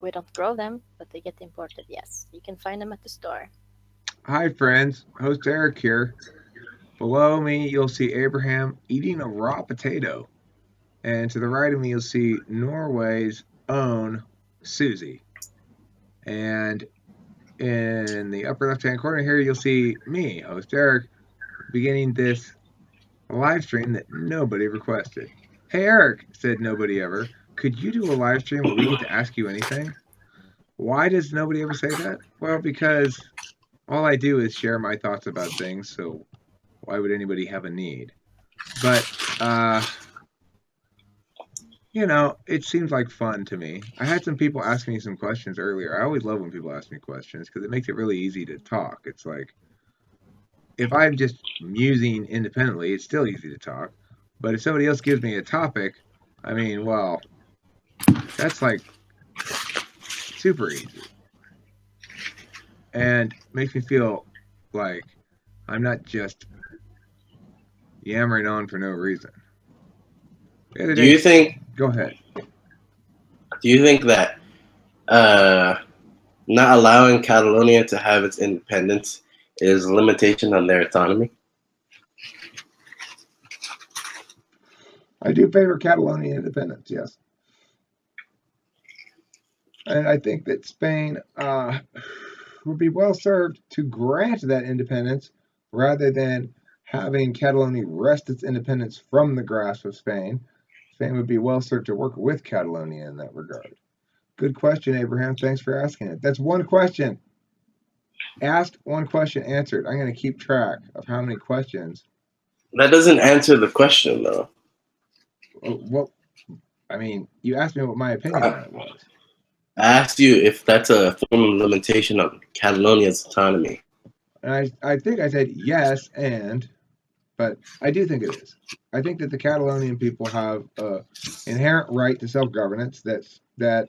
We don't grow them, but they get imported, yes. You can find them at the store. Hi, friends. Host Eric here. Below me, you'll see Abraham eating a raw potato. And to the right of me, you'll see Norway's own Susie. And in the upper left-hand corner here, you'll see me, host Eric, beginning this live stream that nobody requested. Hey, Eric, said nobody ever. Could you do a live stream where we get to ask you anything? Why does nobody ever say that? Well, because all I do is share my thoughts about things, so why would anybody have a need? But, it seems like fun to me. I had some people ask me some questions earlier. I always love when people ask me questions because it makes it really easy to talk. It's like, if I'm just musing independently, it's still easy to talk. But if somebody else gives me a topic, I mean, well, that's like super easy. And makes me feel like I'm not just yammering on for no reason. The other Do day, you think? go ahead. Do you think that not allowing Catalonia to have its independence is a limitation on their autonomy? I do favor Catalonia independence, yes. And I think that Spain would be well served to grant that independence rather than having Catalonia wrest its independence from the grasp of Spain. Spain would be well served to work with Catalonia in that regard. Good question, Abraham. Thanks for asking it. That's one question. Asked, one question answered. I'm going to keep track of how many questions. That doesn't answer the question, though. Well, I mean, you asked me what my opinion on it was. I asked you if that's a form of limitation on Catalonia's autonomy. And I think I said yes, but I do think it is. I think that the Catalonian people have an inherent right to self-governance that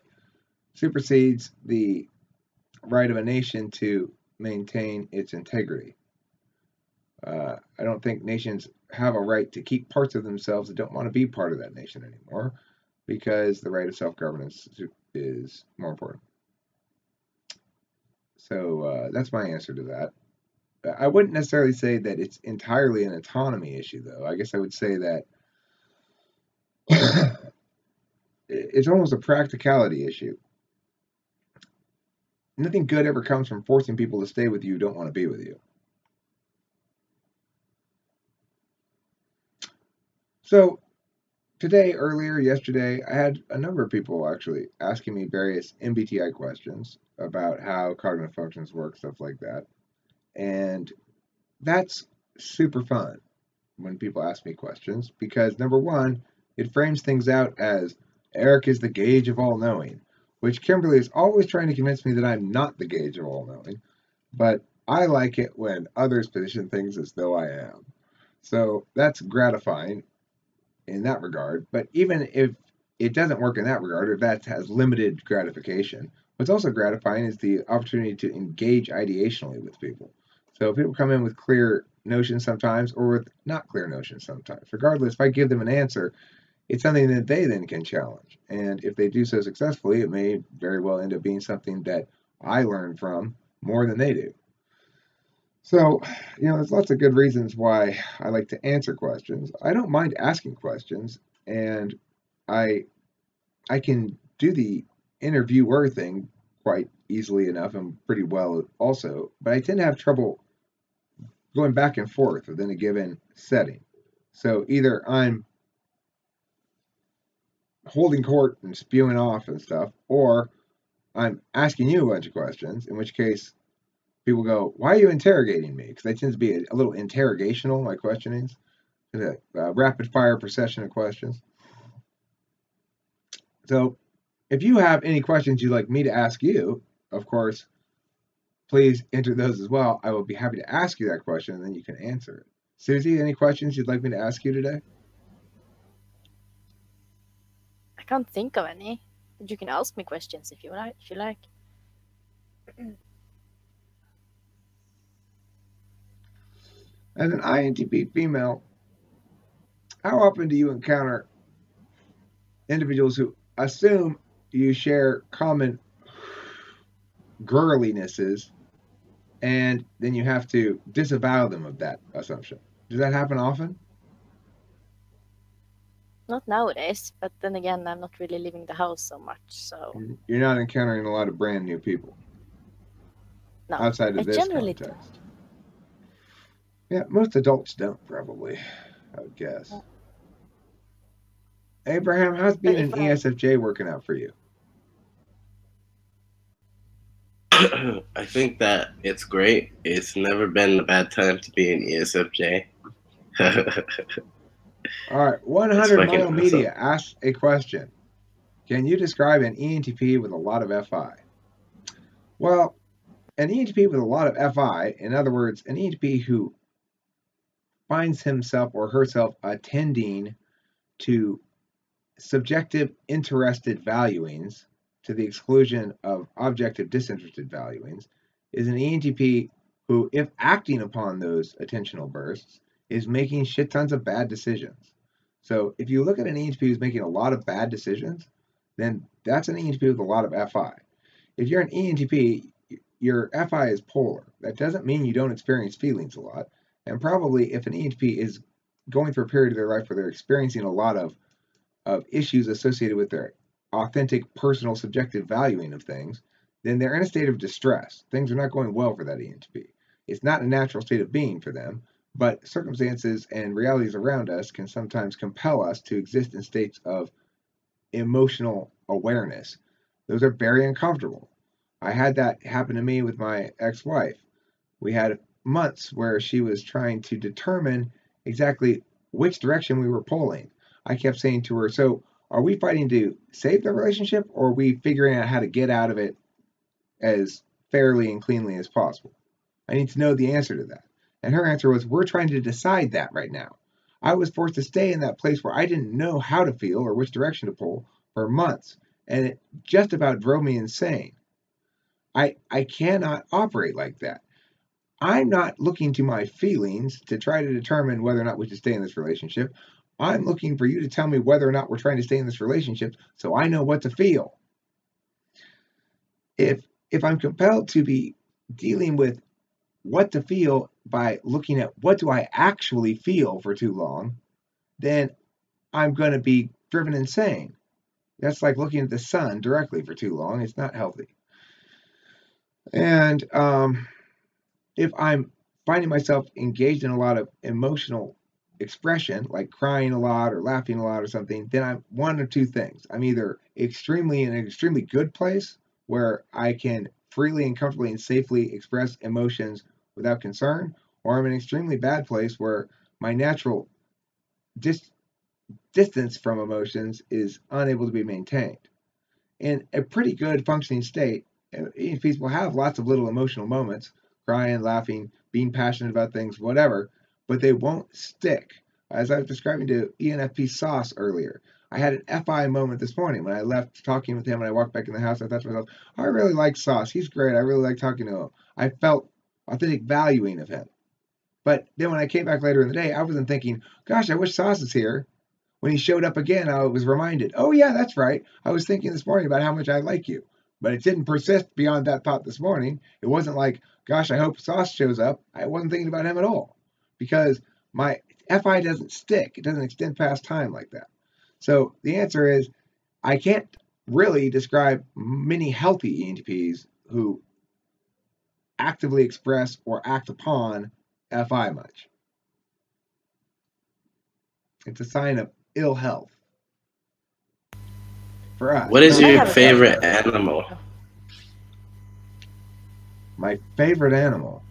supersedes the right of a nation to maintain its integrity. I don't think nations have a right to keep parts of themselves that don't want to be part of that nation anymore, because the right of self-governance is more important. So that's my answer to that. I wouldn't necessarily say that it's entirely an autonomy issue, though. I guess I would say that it's almost a practicality issue. Nothing good ever comes from forcing people to stay with you who don't want to be with you. So today, earlier, yesterday, I had a number of people actually asking me various MBTI questions about how cognitive functions work, stuff like that. And that's super fun when people ask me questions because, number one, it frames things out as Eric is the gauge of all knowing, which Kimberly is always trying to convince me that I'm not the gauge of all knowing, but I like it when others position things as though I am. So that's gratifying in that regard. But even if it doesn't work in that regard, or that has limited gratification, what's also gratifying is the opportunity to engage ideationally with people. So people come in with clear notions sometimes, or with not clear notions sometimes. Regardless, if I give them an answer, it's something that they then can challenge. And if they do so successfully, it may very well end up being something that I learn from more than they do. So, there's lots of good reasons why I like to answer questions. I don't mind asking questions, and I can do the interviewer thing quite easily enough and pretty well also, but I tend to have trouble going back and forth within a given setting. So either I'm holding court and spewing off and stuff, or I'm asking you a bunch of questions, in which case people go, why are you interrogating me? Because I tend to be a little interrogational, my questionings, a rapid fire procession of questions. So if you have any questions you'd like me to ask you, of course, please enter those as well. I will be happy to ask you that question, and then you can answer it. Susie, any questions you'd like me to ask you today? I can't think of any, but you can ask me questions if you like. As an INTP female, how often do you encounter individuals who assume you share common girlinesses, and then you have to disavow them of that assumption. Does that happen often? Not nowadays, but then again, I'm not really leaving the house so much, so You're not encountering a lot of brand new people no. outside I of this generally context. Yeah, most adults don't, probably, I would guess. Yeah. Abraham, how's But being if an ESFJ working out for you? I think that it's great. It's never been a bad time to be an ESFJ. All right, 100 Mile Media asks a question. Can you describe an ENTP with a lot of FI? Well, an ENTP with a lot of FI, in other words, an ENTP who finds himself or herself attending to subjective interested valuings to the exclusion of objective disinterested valuings, is an ENTP who, if acting upon those attentional bursts, is making shit tons of bad decisions. So if you look at an ENTP who's making a lot of bad decisions, then that's an ENTP with a lot of FI. If you're an ENTP, your FI is polar. That doesn't mean you don't experience feelings a lot. And probably if an ENTP is going through a period of their life where they're experiencing a lot of issues associated with their authentic, personal, subjective valuing of things, then they're in a state of distress. Things are not going well for that ENTP. It's not a natural state of being for them, but circumstances and realities around us can sometimes compel us to exist in states of emotional awareness. Those are very uncomfortable. I had that happen to me with my ex-wife. We had months where she was trying to determine exactly which direction we were pulling. I kept saying to her, so are we fighting to save the relationship, or are we figuring out how to get out of it as fairly and cleanly as possible? I need to know the answer to that. And her answer was, we're trying to decide that right now. I was forced to stay in that place where I didn't know how to feel or which direction to pull for months, and it just about drove me insane. I cannot operate like that. I'm not looking to my feelings to try to determine whether or not we should stay in this relationship. I'm looking for you to tell me whether or not we're trying to stay in this relationship so I know what to feel. If I'm compelled to be dealing with what to feel by looking at what do I actually feel for too long, then I'm going to be driven insane. That's like looking at the sun directly for too long. It's not healthy. And if I'm finding myself engaged in a lot of emotional expression, like crying a lot or laughing a lot or something, then I'm one or two things. I'm either extremely in an extremely good place where I can freely and comfortably and safely express emotions without concern, or I'm in an extremely bad place where my natural distance from emotions is unable to be maintained. In a pretty good functioning state, ENFPs will have lots of little emotional moments, crying, laughing, being passionate about things, whatever, but they won't stick. As I was describing to ENFP Sauce earlier, I had an FI moment this morning when I left talking with him and I walked back in the house. I thought to myself, I really like Sauce. He's great. I really like talking to him. I felt authentic valuing of him. But then when I came back later in the day, I wasn't thinking, gosh, I wish Sauce is here. When he showed up again, I was reminded, oh, yeah, that's right. I was thinking this morning about how much I like you. But it didn't persist beyond that thought this morning. It wasn't like, gosh, I hope Sauce shows up. I wasn't thinking about him at all because my FI doesn't stick. It doesn't extend past time like that. So the answer is I can't really describe many healthy ENTPs who actively express or act upon FI much. It's a sign of ill health. For us. What is your favorite animal? My favorite animal?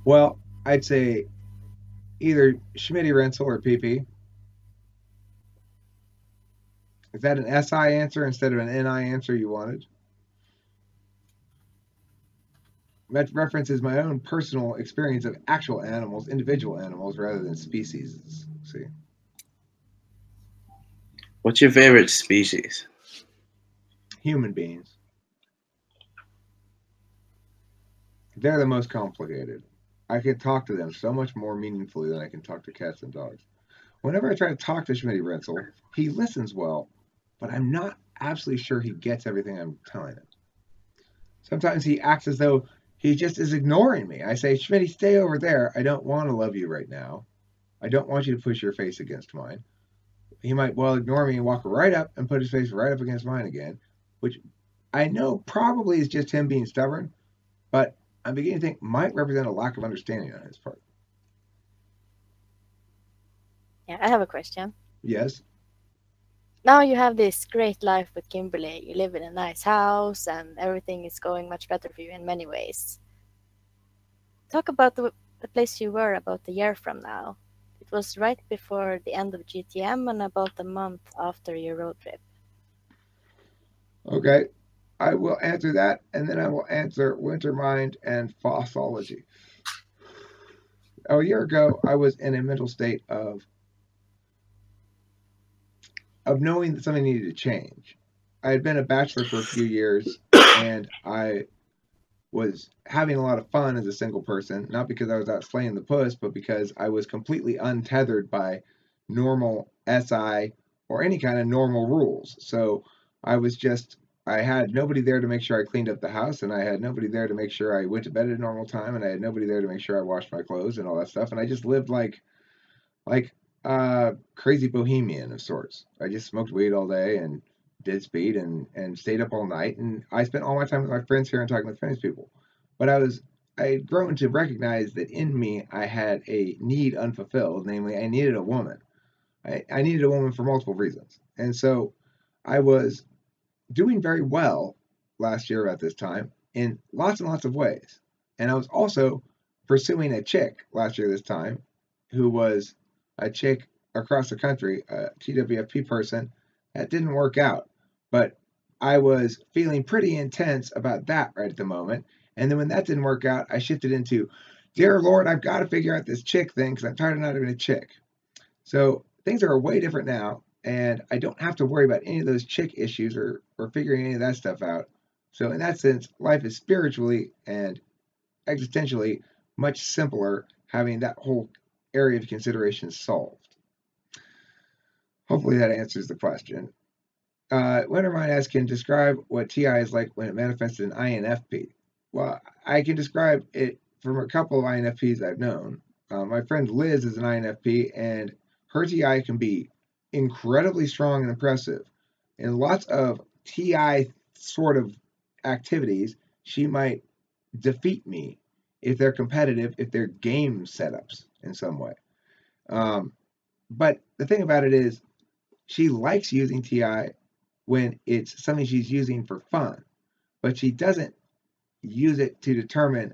Well, I'd say either Schmitty Renzel or PP. Is that an SI answer instead of an NI answer you wanted? That references my own personal experience of actual animals, individual animals, rather than species. See. What's your favorite species? Human beings. They're the most complicated. I can talk to them so much more meaningfully than I can talk to cats and dogs. Whenever I try to talk to Schmitty Renzel, he listens well, but I'm not absolutely sure he gets everything I'm telling him. Sometimes he acts as though he just is ignoring me. I say, Schmitty, stay over there. I don't want to love you right now. I don't want you to push your face against mine. He might well ignore me and walk right up and put his face right up against mine again, which I know probably is just him being stubborn, but I'm beginning to think might represent a lack of understanding on his part. Yeah, I have a question. Yes. Now you have this great life with Kimberly. You live in a nice house and everything is going much better for you in many ways. Talk about the place you were about a year from now. It was right before the end of GTM and about a month after your road trip. Okay. I will answer that, and then I will answer Winter Mind and Fossology. A year ago, I was in a mental state of knowing that something needed to change. I had been a bachelor for a few years, and I was having a lot of fun as a single person, not because I was out slaying the puss, but because I was completely untethered by normal SI or any kind of normal rules. So I had nobody there to make sure I cleaned up the house, and I had nobody there to make sure I went to bed at a normal time, and I had nobody there to make sure I washed my clothes and all that stuff. And I just lived like crazy bohemian of sorts. I just smoked weed all day and did speed and stayed up all night, and I spent all my time with my friends here and talking with famous people. But I had grown to recognize that in me I had a need unfulfilled, namely I needed a woman. I needed a woman for multiple reasons. And so I was doing very well last year at this time in lots and lots of ways. And I was also pursuing a chick last year this time who was a chick across the country, a TWFP person. That didn't work out. But I was feeling pretty intense about that right at the moment. And then when that didn't work out, I shifted into, dear Lord, I've got to figure out this chick thing because I'm tired of not having a chick. So things are way different now, and I don't have to worry about any of those chick issues or figuring any of that stuff out. So in that sense, life is spiritually and existentially much simpler having that whole area of consideration solved. Hopefully that answers the question. Wintermine asks, can describe what TI is like when it manifests in INFP. Well, I can describe it from a couple of INFPs I've known. My friend Liz is an INFP, and her TI can be incredibly strong and impressive. In lots of TI sort of activities, she might defeat me if they're competitive, if they're game setups in some way. But the thing about it is, she likes using TI when it's something she's using for fun, but she doesn't use it to determine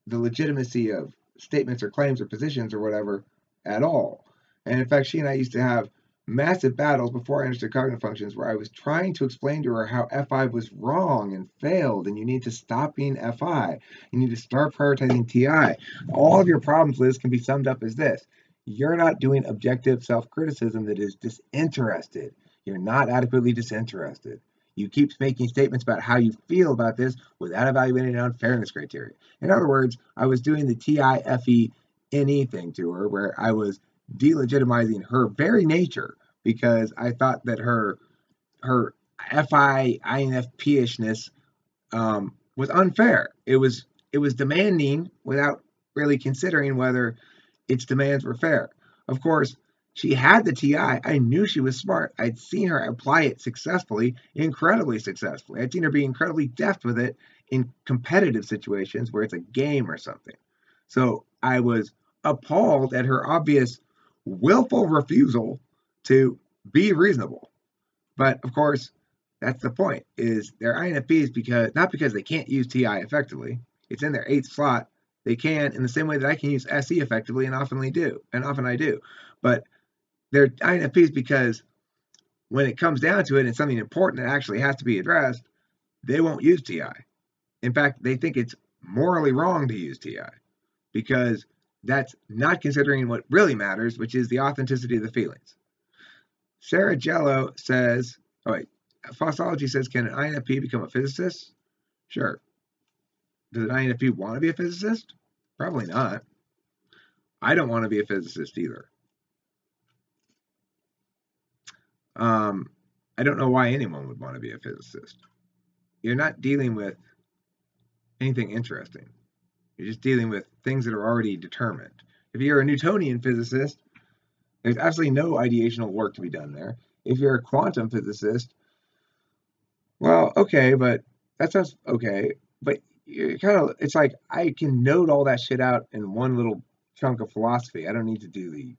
the legitimacy of statements or claims or positions or whatever at all. And in fact, she and I used to have massive battles before I understood cognitive functions where I was trying to explain to her how FI was wrong and failed, and you need to stop being FI. You need to start prioritizing TI. All of your problems, Liz, can be summed up as this. You're not doing objective self-criticism that is disinterested. You're not adequately disinterested. You keep making statements about how you feel about this without evaluating it on fairness criteria. In other words, I was doing the TIFE thing to her where I was delegitimizing her very nature because I thought that her FI INFP-ishness was unfair. It was demanding without really considering whether its demands were fair. Of course, she had the TI. I knew she was smart. I'd seen her apply it successfully, incredibly successfully. I'd seen her be incredibly deft with it in competitive situations where it's a game or something. So I was appalled at her obvious willful refusal to be reasonable. But of course, that's the point, is they're INFPs not because they can't use TI effectively. It's in their 8th slot. They can in the same way that I can use SE effectively and often I do. But they're INFPs because when it comes down to it and something important that actually has to be addressed, they won't use TI. In fact, they think it's morally wrong to use TI because that's not considering what really matters, which is the authenticity of the feelings. Sarah Jello says, Fossology says, can an INFP become a physicist? Sure. Does an INFP want to be a physicist? Probably not. I don't want to be a physicist either. I don't know why anyone would want to be a physicist. You're not dealing with anything interesting. You're just dealing with things that are already determined. If you're a Newtonian physicist, there's absolutely no ideational work to be done there. If you're a quantum physicist, well, okay, but that sounds okay. But you're kind of, it's like I can note all that shit out in one little chunk of philosophy. I don't need to do the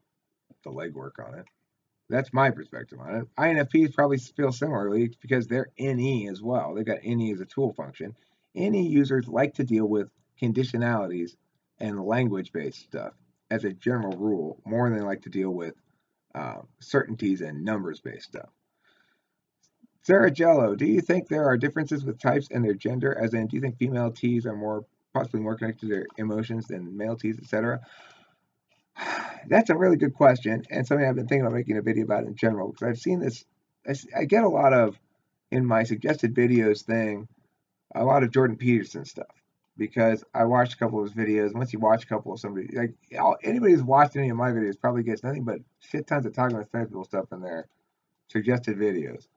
legwork on it. That's my perspective on it. INFPs probably feel similarly because they're NE as well. They've got NE as a tool function. NE users like to deal with conditionalities and language-based stuff as a general rule, more than they like to deal with certainties and numbers-based stuff. Sarah Jello, do you think there are differences with types and their gender? As in, do you think female Ts are possibly more connected to their emotions than male Ts, etc.? That's a really good question, and something I've been thinking about making a video about in general, because I've seen this. I get a lot of, in my suggested videos thing, a lot of Jordan Peterson stuff, because I watched a couple of his videos. Once you watch a couple of somebody, like anybody who's watched any of my videos probably gets nothing but shit tons of talking with technical stuff in their suggested videos.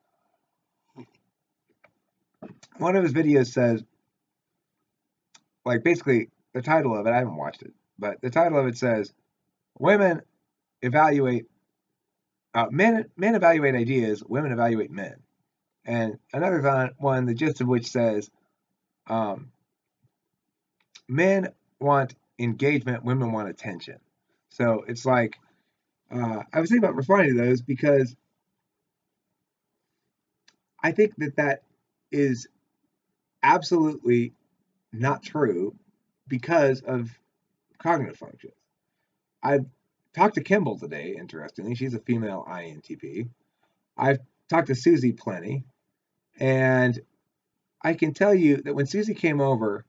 One of his videos says, like, basically the title of it, I haven't watched it, but the title of it says, women evaluate, men evaluate ideas, women evaluate men. And another one, the gist of which says, men want engagement, women want attention. So it's like, I was thinking about responding to those because I think that is absolutely not true because of cognitive functions. I've talked to Kimball today, interestingly. She's a female INTP. I've talked to Susie plenty. And I can tell you that when Susie came over,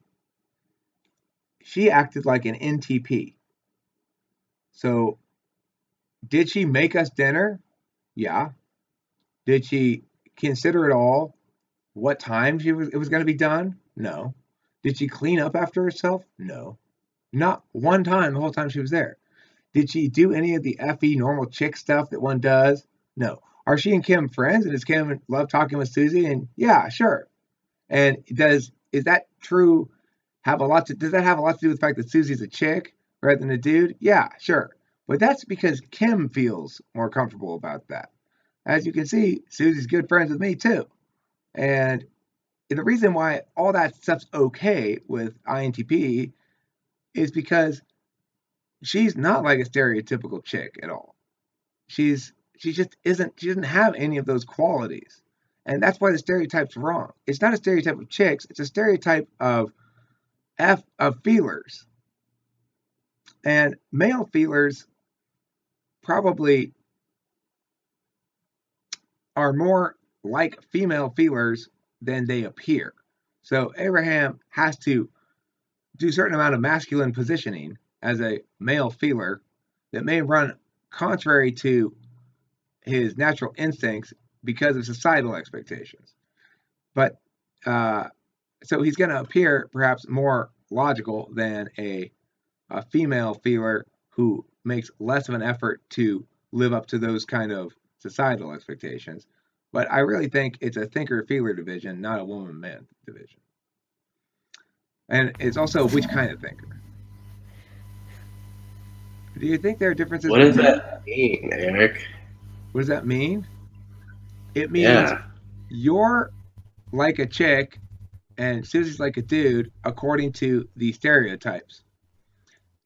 she acted like an NTP. So, did she make us dinner? Yeah. Did she consider it all? What time it was going to be done? No. Did she clean up after herself? No. Not one time the whole time she was there. Did she do any of the FE normal chick stuff that one does? No. Are she and Kim friends? And does Kim love talking with Susie? And yeah, sure. And is that true? Does that have a lot to do with the fact that Susie's a chick rather than a dude? Yeah, sure. But that's because Kim feels more comfortable about that. As you can see, Susie's good friends with me too. And the reason why all that stuff's okay with INTP is because she's not like a stereotypical chick at all. She doesn't have any of those qualities. And that's why the stereotype's wrong. It's not a stereotype of chicks, it's a stereotype of feelers. And male feelers probably are more like female feelers than they appear. So Abraham has to do a certain amount of masculine positioning as a male feeler that may run contrary to his natural instincts because of societal expectations. But so he's going to appear perhaps more logical than a female feeler who makes less of an effort to live up to those kind of societal expectations. But I really think it's a thinker-feeler division, not a woman-man division. And it's also which kind of thinker. Do you think there are differences? What does that mean, Eric? What does that mean? It means you're like a chick and Susie's like a dude according to the stereotypes.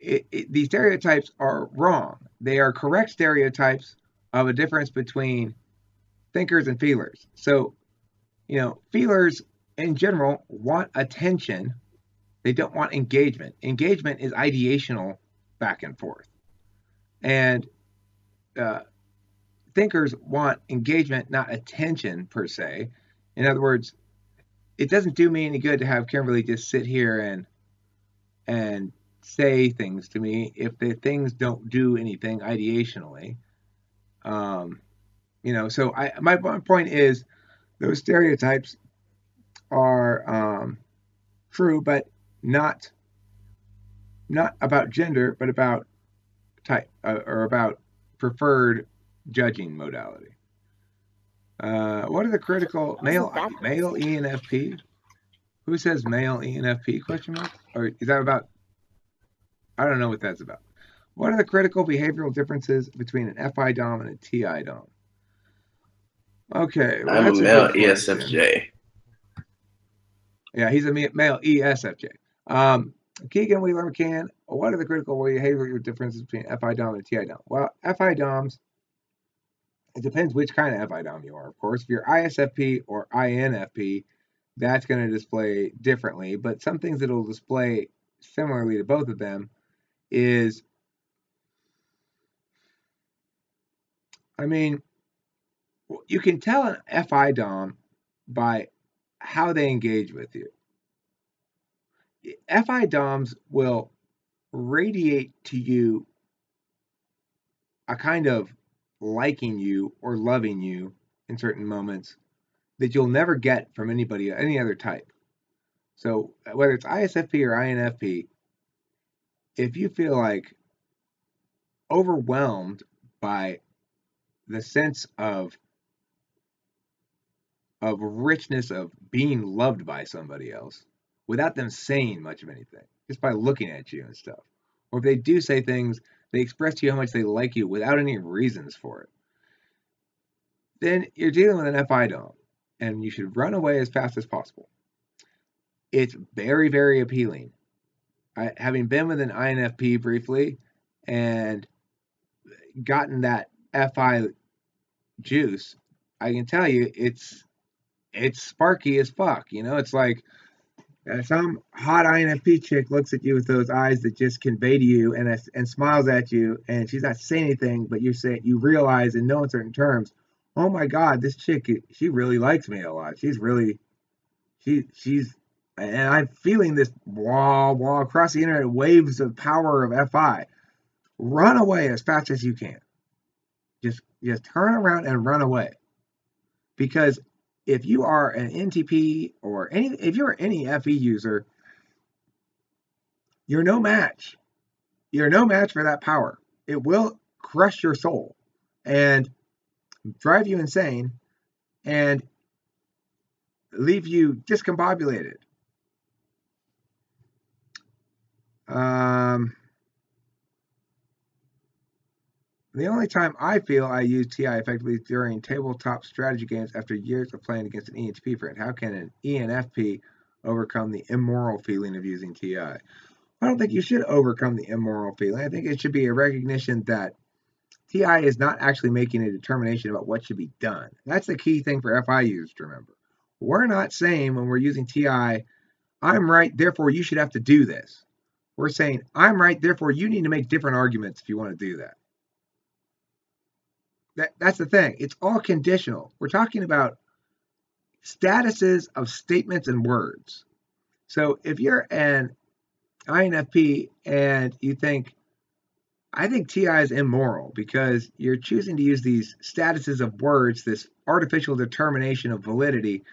These stereotypes are wrong. They are correct stereotypes of a difference between thinkers and feelers. So, feelers in general want attention. They don't want engagement. Engagement is ideational back and forth. And thinkers want engagement, not attention per se. In other words, it doesn't do me any good to have Kimberly just sit here and say things to me if the things don't do anything ideationally. So my point is those stereotypes are true, but not about gender, but about type or about preferred judging modality. What are the critical male Wasn't that ENFP? Who says male ENFP? Question mark. Or is that about? I don't know what that's about. What are the critical behavioral differences between an FI dom and a TI dom? Okay, well I'm a that's a male good question. ESFJ. Yeah, he's a male ESFJ. Keegan Wheeler McCann, what are the critical behavioral differences between FI dom and TI dom? Well, FI doms, it depends which kind of FI dom you are, of course. If you're ISFP or INFP, that's going to display differently. But some things that will display similarly to both of them is, I mean, you can tell an FI dom by how they engage with you. FI doms will radiate to you a kind of liking you or loving you in certain moments that you'll never get from anybody, any other type. So whether it's ISFP or INFP, if you feel like overwhelmed by the sense of richness of being loved by somebody else without them saying much of anything, just by looking at you and stuff, or if they do say things, they express to you how much they like you without any reasons for it, then you're dealing with an FI dom, and you should run away as fast as possible. It's very, very appealing. Having been with an INFP briefly and gotten that FI juice, I can tell you it's sparky as fuck. You know, it's like some hot INFP chick looks at you with those eyes that just convey to you and smiles at you, and she's not saying anything, but you realize in no uncertain terms, oh my god, this chick, she really likes me a lot. She's really she's and I'm feeling this wall across the internet, waves of power of FI. Run away as fast as you can. Just turn around and run away, because if you are an NTP or if you're any FE user, you're no match. You're no match for that power. It will crush your soul and drive you insane and leave you discombobulated. The only time I feel I use TI effectively is during tabletop strategy games after years of playing against an ENTP friend. How can an ENFP overcome the immoral feeling of using TI? I don't think you should overcome the immoral feeling. I think it should be a recognition that TI is not actually making a determination about what should be done. That's the key thing for FI users to remember. We're not saying when we're using TI, I'm right, therefore you should have to do this. We're saying, I'm right, therefore you need to make different arguments if you want to do that. That's the thing. It's all conditional. We're talking about statuses of statements and words. So if you're an INFP and you think, I think TI is immoral because you're choosing to use these statuses of words, this artificial determination of validity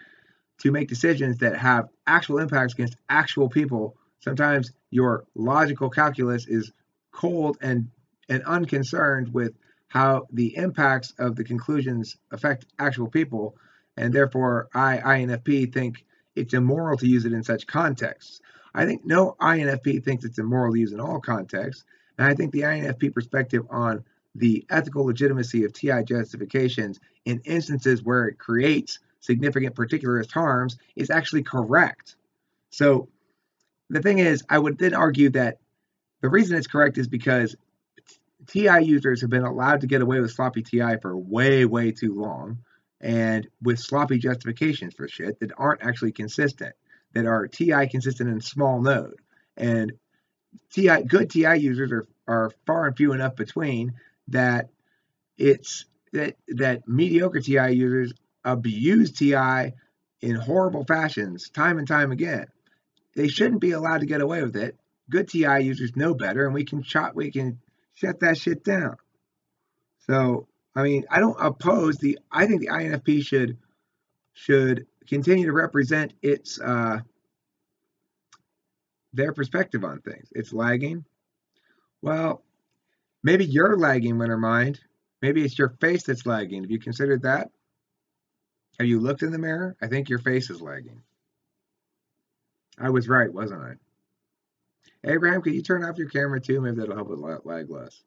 to make decisions that have actual impacts against actual people. Sometimes your logical calculus is cold and unconcerned with how the impacts of the conclusions affect actual people, and therefore INFP think it's immoral to use it in such contexts. I think no INFP thinks it's immoral to use in all contexts, and I think the INFP perspective on the ethical legitimacy of TI justifications in instances where it creates significant particularist harms is actually correct. So the thing is, I would then argue that the reason it's correct is because TI users have been allowed to get away with sloppy TI for way, way too long, and with sloppy justifications for shit that aren't actually consistent, that are TI consistent in small node. And good TI users are far and few enough between that it's that mediocre TI users abuse TI in horrible fashions time and time again. They shouldn't be allowed to get away with it. Good TI users know better, and we can shut that shit down. So, I mean, I don't oppose I think the INFP should continue to represent its their perspective on things. It's lagging. Well, maybe you're lagging, Wintermind. Maybe it's your face that's lagging. Have you considered that? Have you looked in the mirror? I think your face is lagging. I was right, wasn't I? Abraham, could you turn off your camera too? Maybe that'll help with lag less.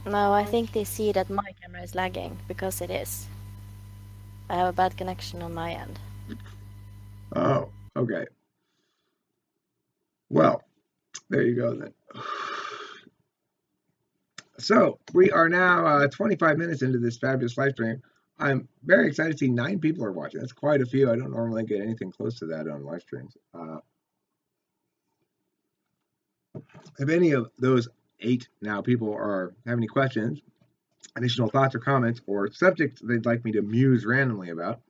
No, I think they see that my camera is lagging, because it is. I have a bad connection on my end. Oh, okay. Well, there you go then. So we are now 25 minutes into this fabulous live stream. I'm very excited to see 9 people are watching. That's quite a few. I don't normally get anything close to that on live streams. If any of those 8 now people have any questions, additional thoughts or comments, or subjects they'd like me to muse randomly about,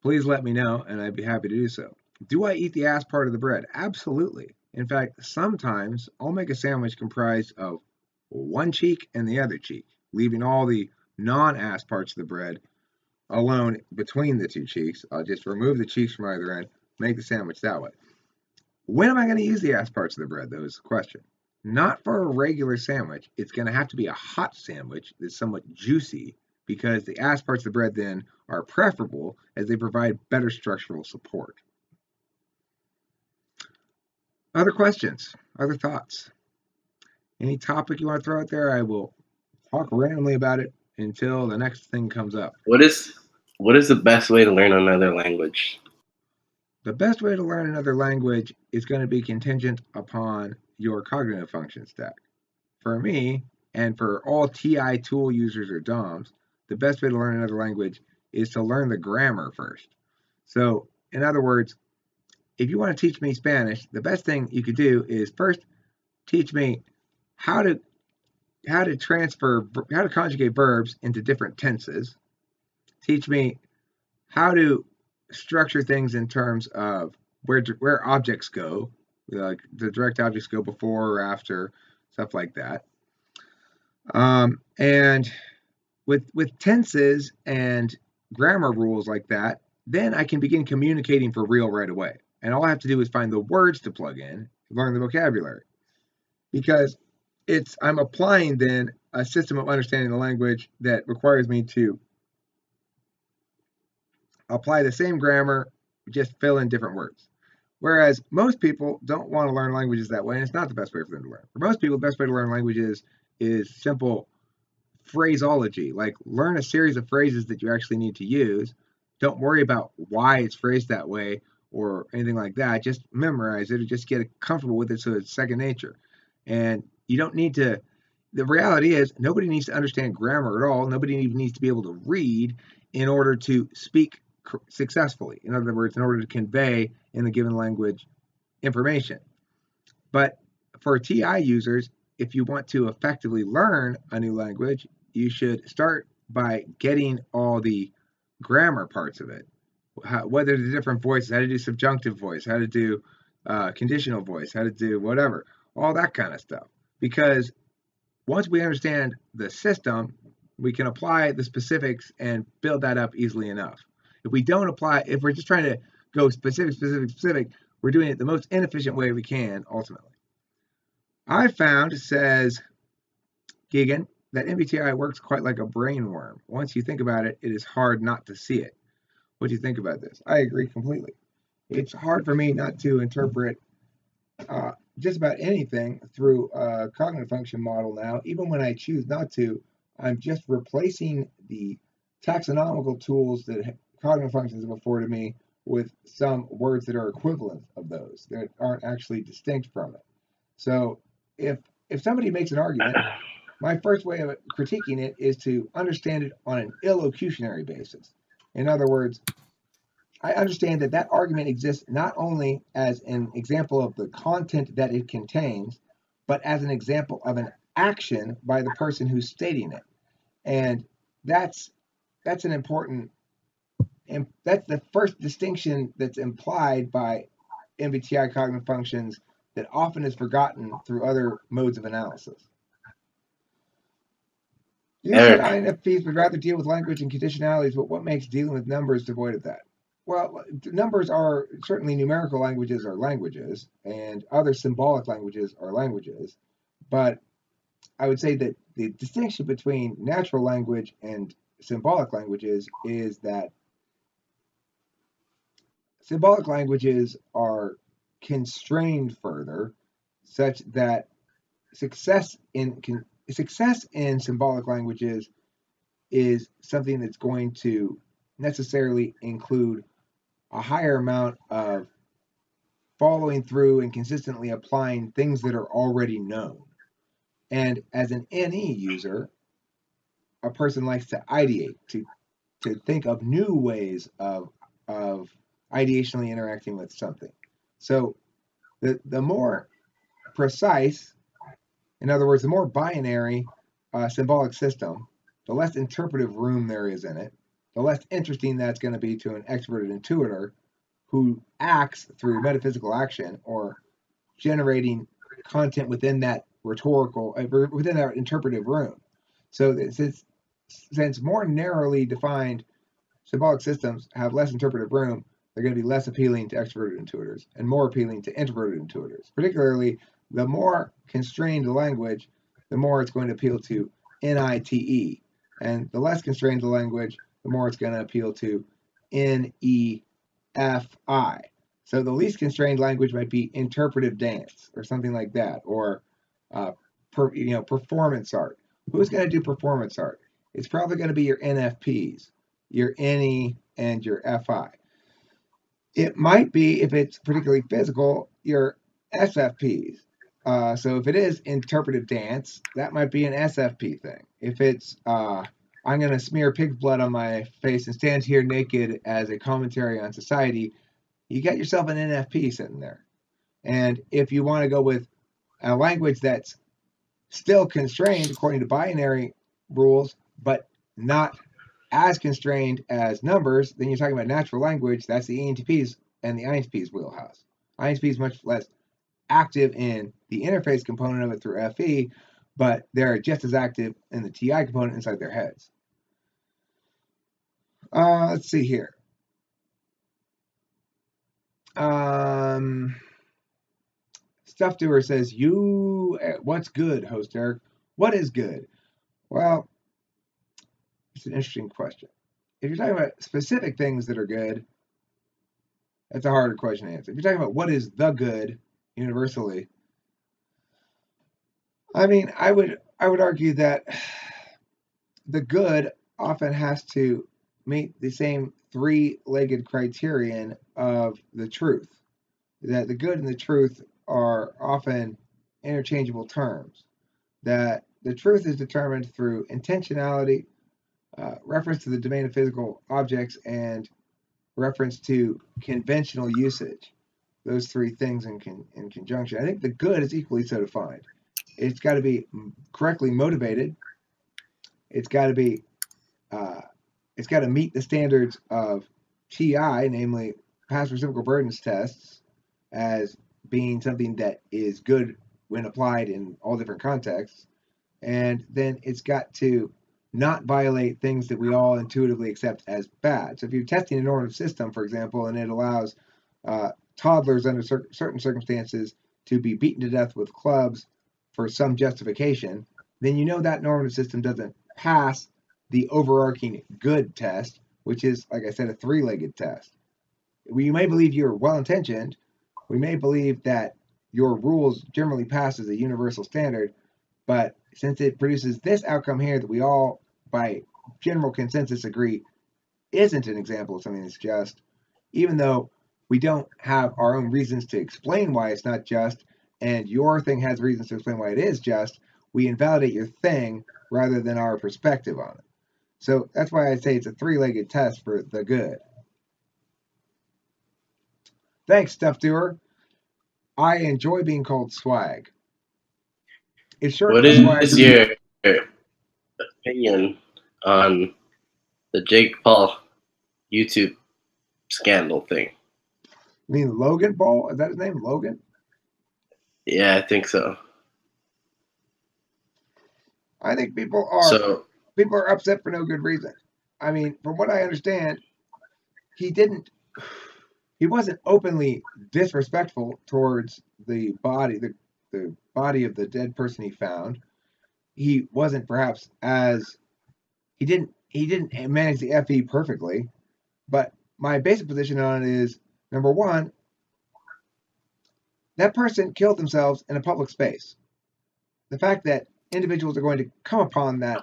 please let me know, and I'd be happy to do so. Do I eat the ass part of the bread? Absolutely. In fact, sometimes I'll make a sandwich comprised of one cheek and the other cheek, leaving all the non-ass parts of the bread alone between the 2 cheeks. I'll just remove the cheeks from either end, make the sandwich that way. When am I going to use the ass parts of the bread, though, is the question. Not for a regular sandwich. It's going to have to be a hot sandwich that's somewhat juicy, because the ass parts of the bread then are preferable as they provide better structural support. Other questions? Other thoughts? Any topic you want to throw out there? I will talk randomly about it until the next thing comes up. What is the best way to learn another language? The best way to learn another language is going to be contingent upon your cognitive function stack. For me, and for all TI tool users or DOMs, the best way to learn another language is to learn the grammar first. So, in other words, if you want to teach me Spanish, the best thing you could do is first teach me how to conjugate verbs into different tenses. Teach me how to structure things in terms of where objects go, like the direct objects go before or after, stuff like that. And with tenses and grammar rules like that, then I can begin communicating for real right away. And all I have to do is find the words to plug in, learn the vocabulary. Because I'm applying then a system of understanding the language that requires me to apply the same grammar, just fill in different words. Whereas most people don't want to learn languages that way, and it's not the best way for them to learn. For most people, the best way to learn languages is simple phraseology, like learn a series of phrases that you actually need to use. Don't worry about why it's phrased that way or anything like that. Just memorize it or just get comfortable with it so it's second nature. And you don't need to, the reality is nobody needs to understand grammar at all. Nobody even needs to be able to read in order to speak successfully. In other words, in order to convey in the given language information. But for TI users, if you want to effectively learn a new language, you should start by getting all the grammar parts of it. Whether the different voices, how to do subjunctive voice, how to do conditional voice, how to do whatever, all that kind of stuff. Because once we understand the system, we can apply the specifics and build that up easily enough. If we don't apply, if we're just trying to go specific, we're doing it the most inefficient way we can, ultimately. I found, says Gigan, that MBTI works quite like a brain worm. Once you think about it, it is hard not to see it. What do you think about this? I agree completely. It's hard for me not to interpret just about anything through a cognitive function model now. Even when I choose not to, I'm just replacing the taxonomical tools that cognitive functions have afforded me with some words that are equivalent of those, that aren't actually distinct from it. So if somebody makes an argument, my first way of critiquing it is to understand it on an illocutionary basis. In other words, I understand that that argument exists not only as an example of the content that it contains, but as an example of an action by the person who's stating it. And that's an important, and that's the first distinction that's implied by MBTI cognitive functions that often is forgotten through other modes of analysis. You said INFPs would rather deal with language and conditionalities, but what makes dealing with numbers devoid of that? Well, numbers are certainly numerical languages are languages, and other symbolic languages are languages. But I would say that the distinction between natural language and symbolic languages is that symbolic languages are constrained further, such that success in symbolic languages is something that's going to necessarily include a higher amount of following through and consistently applying things that are already known. And as an NE user, a person likes to ideate, to think of new ways of ideationally interacting with something. So the more precise, in other words, the more binary symbolic system, the less interpretive room there is in it, the less interesting that's going to be to an extroverted intuitor who acts through metaphysical action or generating content within that within that interpretive room. So since more narrowly defined symbolic systems have less interpretive room, they're going to be less appealing to extroverted intuitors and more appealing to introverted intuitors. Particularly, the more constrained the language, the more it's going to appeal to NITE. And the less constrained the language, the more it's going to appeal to NEFI. So the least constrained language might be interpretive dance or something like that, or performance art. Who's going to do performance art? It's probably going to be your NFPs, your NE, and your FI. It might be, if it's particularly physical, your SFPs. So if it is interpretive dance, that might be an SFP thing. If it's I'm going to smear pig's blood on my face and stand here naked as a commentary on society, you got yourself an NFP sitting there. And if you want to go with a language that's still constrained according to binary rules, but not as constrained as numbers, then you're talking about natural language. That's the ENTPs and the INTPs wheelhouse. INTP is much less active in the interface component of it through FE, but they're just as active in the TI component inside their heads. Let's see here. Stuff Doer says, what's good, host Eric? What is good? Well, it's an interesting question. If you're talking about specific things that are good, that's a harder question to answer. If you're talking about what is the good universally, I mean, I would argue that the good often has to meet the same three-legged criterion of the truth. That the good and the truth are often interchangeable terms. That the truth is determined through intentionality, reference to the domain of physical objects, and reference to conventional usage. Those three things in conjunction. I think the good is equally so defined. It's got to be correctly motivated. It's got to be it's got to meet the standards of TI, namely past reciprocal burdens tests, as being something that is good when applied in all different contexts. And then it's got to not violate things that we all intuitively accept as bad. So if you're testing a normative system, for example, and it allows toddlers under certain circumstances to be beaten to death with clubs for some justification, then you know that normative system doesn't pass the overarching good test, which is, like I said, a three-legged test. We may believe you're well-intentioned. We may believe that your rules generally pass as a universal standard, but since it produces this outcome here that we all, by general consensus, agree isn't an example of something that's just, even though we don't have our own reasons to explain why it's not just, and your thing has reasons to explain why it is just, we invalidate your thing rather than our perspective on it. So that's why I say it's a three-legged test for the good. Thanks, Stuff Doer. I enjoy being called swag. It's short What for swag. is your opinion on the Jake Paul YouTube scandal thing? You mean Logan Paul? Is that his name, Logan? Yeah, I think so. I think people are upset for no good reason. I mean, from what I understand, he wasn't openly disrespectful towards the body of the dead person he found. he wasn't perhaps as he didn't manage the FE perfectly. But my basic position on it is, number one, that person killed themselves in a public space. The fact that individuals are going to come upon that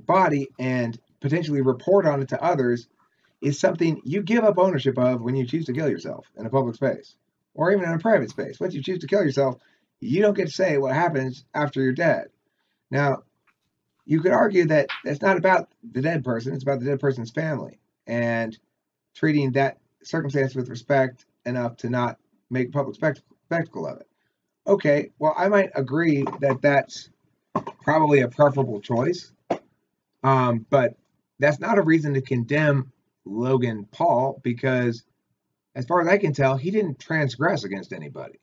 body and potentially report on it to others is something you give up ownership of when you choose to kill yourself in a public space or even in a private space. Once you choose to kill yourself, you don't get to say what happens after you're dead. Now, you could argue that it's not about the dead person, it's about the dead person's family and treating that circumstance with respect enough to not make a public spectacle of it. Okay, well, I might agree that that's probably a preferable choice, but that's not a reason to condemn Logan Paul because, as far as I can tell, he didn't transgress against anybody.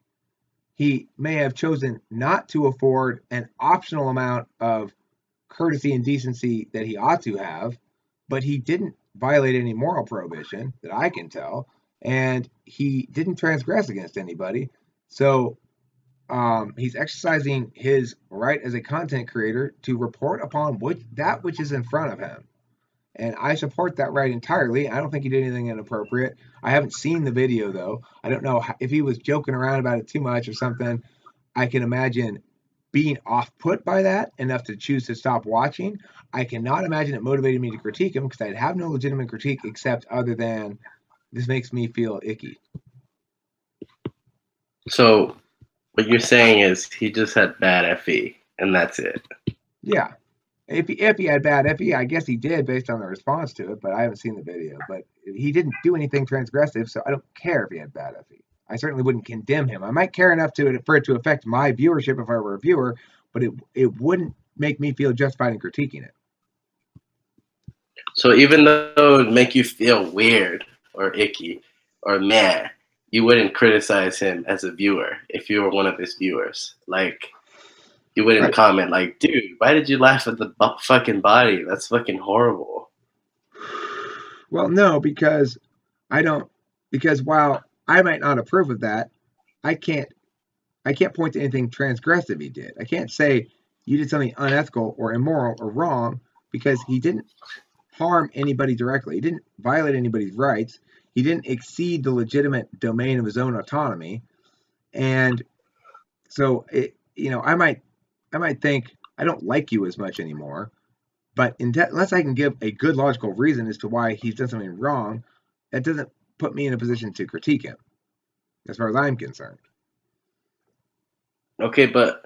He may have chosen not to afford an optional amount of courtesy and decency that he ought to have, but he didn't violate any moral prohibition that I can tell, and he didn't transgress against anybody. So he's exercising his right as a content creator to report upon that which is in front of him. And I support that right entirely. I don't think he did anything inappropriate. I haven't seen the video, though. I don't know if he was joking around about it too much or something. I can imagine being off-put by that enough to choose to stop watching. I cannot imagine it motivated me to critique him because I'd have no legitimate critique except other than this makes me feel icky. So what you're saying is he just had bad FE, and that's it. Yeah. If he had bad FE, I guess he did based on the response to it, but I haven't seen the video. But he didn't do anything transgressive, so I don't care if he had bad FE. I certainly wouldn't condemn him. I might care enough for it to affect my viewership if I were a viewer, but it wouldn't make me feel justified in critiquing it. So even though it would make you feel weird or icky or mad, you wouldn't criticize him as a viewer if you were one of his viewers. Like, you wouldn't Right. comment like, dude, why did you laugh at the fucking body? That's fucking horrible. Well, no, because while I might not approve of that, I can't point to anything transgressive he did. I can't say you did something unethical or immoral or wrong because he didn't harm anybody directly. He didn't violate anybody's rights. He didn't exceed the legitimate domain of his own autonomy. And so I might think I don't like you as much anymore, but unless I can give a good logical reason as to why he's done something wrong, that doesn't put me in a position to critique him, as far as I'm concerned. Okay, but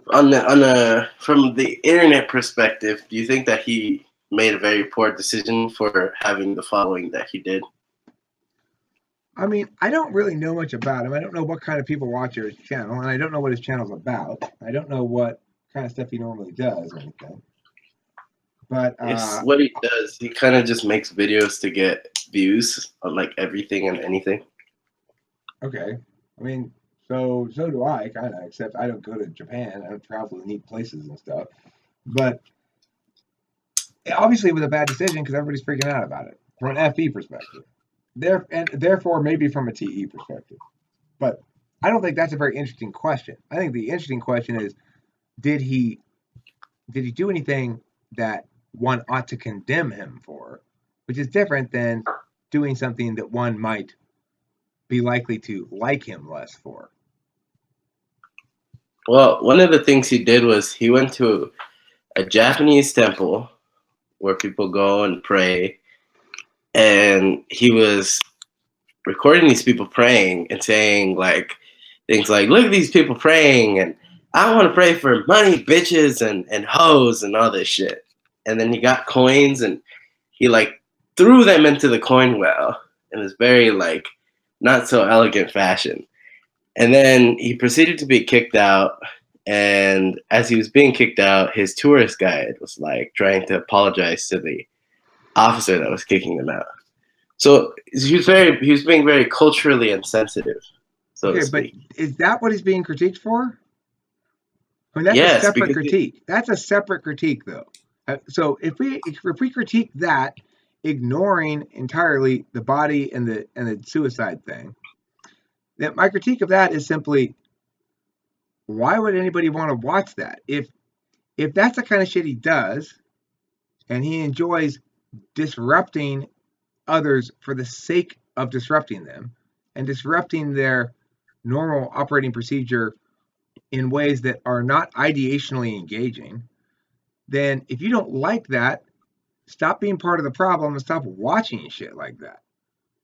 from the internet perspective, do you think that he made a very poor decision for having the following that he did? I mean, I don't really know much about him. I don't know what kind of people watch his channel, and I don't know what his channel's about. I don't know what kind of stuff he normally does or anything. But It's what he does. He kind of just makes videos to get views on like everything and anything. okay, I mean, so do I, kind of. Except I don't go to Japan. I don't travel to neat places and stuff. But obviously, it was a bad decision because everybody's freaking out about it from an FE perspective. And therefore, maybe from a TE perspective. But I don't think that's a very interesting question. I think the interesting question is, did he do anything that one ought to condemn him for, which is different than doing something that one might be likely to like him less for. Well, one of the things he did was he went to a Japanese temple where people go and pray, and he was recording these people praying and saying like things like, look at these people praying, and I want to pray for money, bitches, and hoes and all this shit. And then he got coins and he like threw them into the coin well in this very like not so elegant fashion. And then he proceeded to be kicked out. And as he was being kicked out, his tourist guide was like trying to apologize to the officer that was kicking them out. So he was being very culturally insensitive. So okay, but is that what he's being critiqued for? I mean, that's yes, a separate critique. That's a separate critique, though. So if we critique that, ignoring entirely the body and the suicide thing, then my critique of that is simply, why would anybody want to watch that? If if that's the kind of shit he does, and he enjoys disrupting others for the sake of disrupting them and disrupting their normal operating procedure in ways that are not ideationally engaging, then if you don't like that, stop being part of the problem and stop watching shit like that.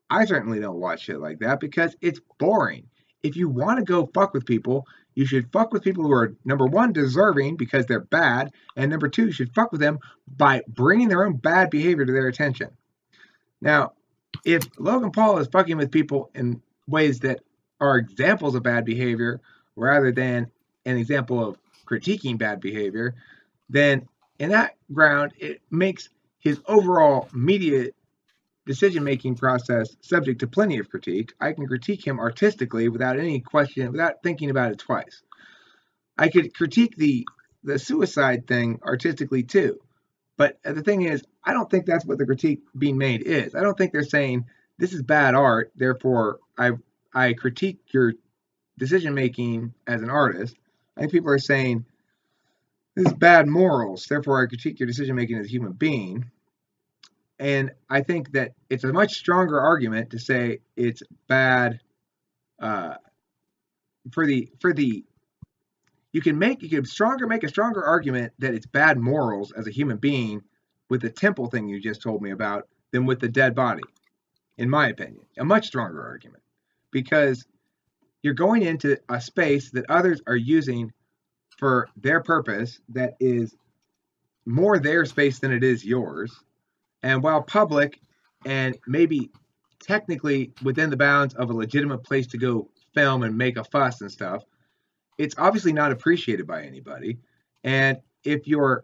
I certainly don't watch shit like that because it's boring. If you want to go fuck with people, you should fuck with people who are, number one, deserving because they're bad, and number two, you should fuck with them by bringing their own bad behavior to their attention. Now, if Logan Paul is fucking with people in ways that are examples of bad behavior rather than an example of critiquing bad behavior, then in that ground, it makes his overall media decision-making process subject to plenty of critique. I can critique him artistically without any question, without thinking about it twice. I could critique the suicide thing artistically too. But the thing is, I don't think that's what the critique being made is. I don't think they're saying this is bad art, therefore I critique your decision making as an artist. I think people are saying this is bad morals, therefore I critique your decision making as a human being. And I think that it's a much stronger argument to say it's bad for the you can make a stronger argument that it's bad morals as a human being with the temple thing you just told me about than with the dead body, in my opinion. A much stronger argument. Because you're going into a space that others are using for their purpose that is more their space than it is yours. And while public and maybe technically within the bounds of a legitimate place to go film and make a fuss and stuff, it's obviously not appreciated by anybody. And if you're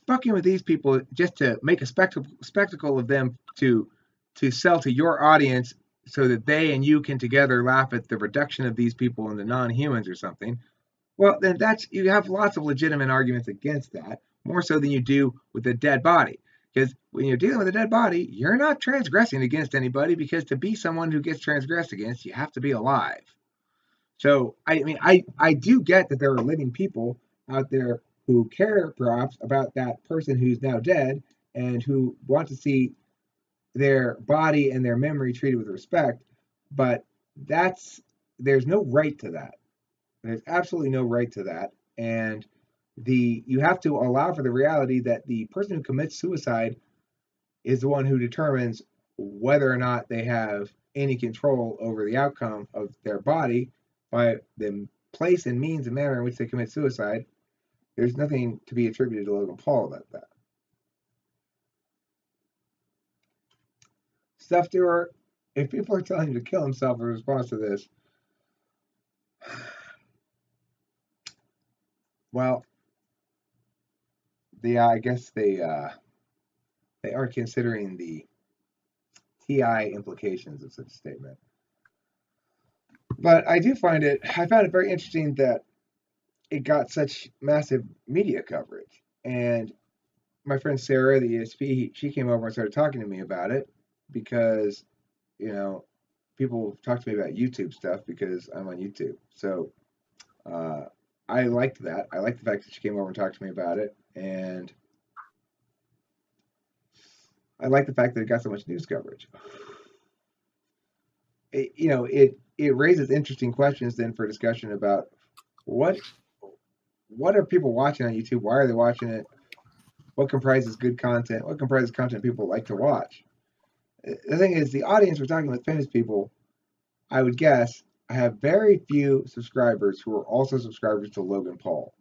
fucking with these people just to make a spectacle of them to sell to your audience so that they and you can together laugh at the reduction of these people into non-humans or something, well, then you have lots of legitimate arguments against that, more so than you do with a dead body. Because when you're dealing with a dead body, you're not transgressing against anybody, because to be someone who gets transgressed against, you have to be alive. So, I mean, I do get that there are living people out there who care perhaps about that person who's now dead and who want to see their body and their memory treated with respect, but there's no right to that. There's absolutely no right to that. And you have to allow for the reality that the person who commits suicide is the one who determines whether or not they have any control over the outcome of their body by the place and means and manner in which they commit suicide. There's nothing to be attributed to Logan Paul about that. Stuff doer, if people are telling you to kill himself in response to this, well, I guess they aren't considering the TI implications of such a statement. But I found it very interesting that it got such massive media coverage. And my friend Sarah, the ESP, she came over and started talking to me about it because, people talk to me about YouTube stuff because I'm on YouTube. So I liked that. I liked the fact that she came over and talked to me about it. And I like the fact that it got so much news coverage. It raises interesting questions then for discussion about what are people watching on YouTube? Why are they watching it? What comprises good content? What comprises content people like to watch? The thing is, the audience, we're talking about famous people, I would guess, have very few subscribers who are also subscribers to Logan Paul.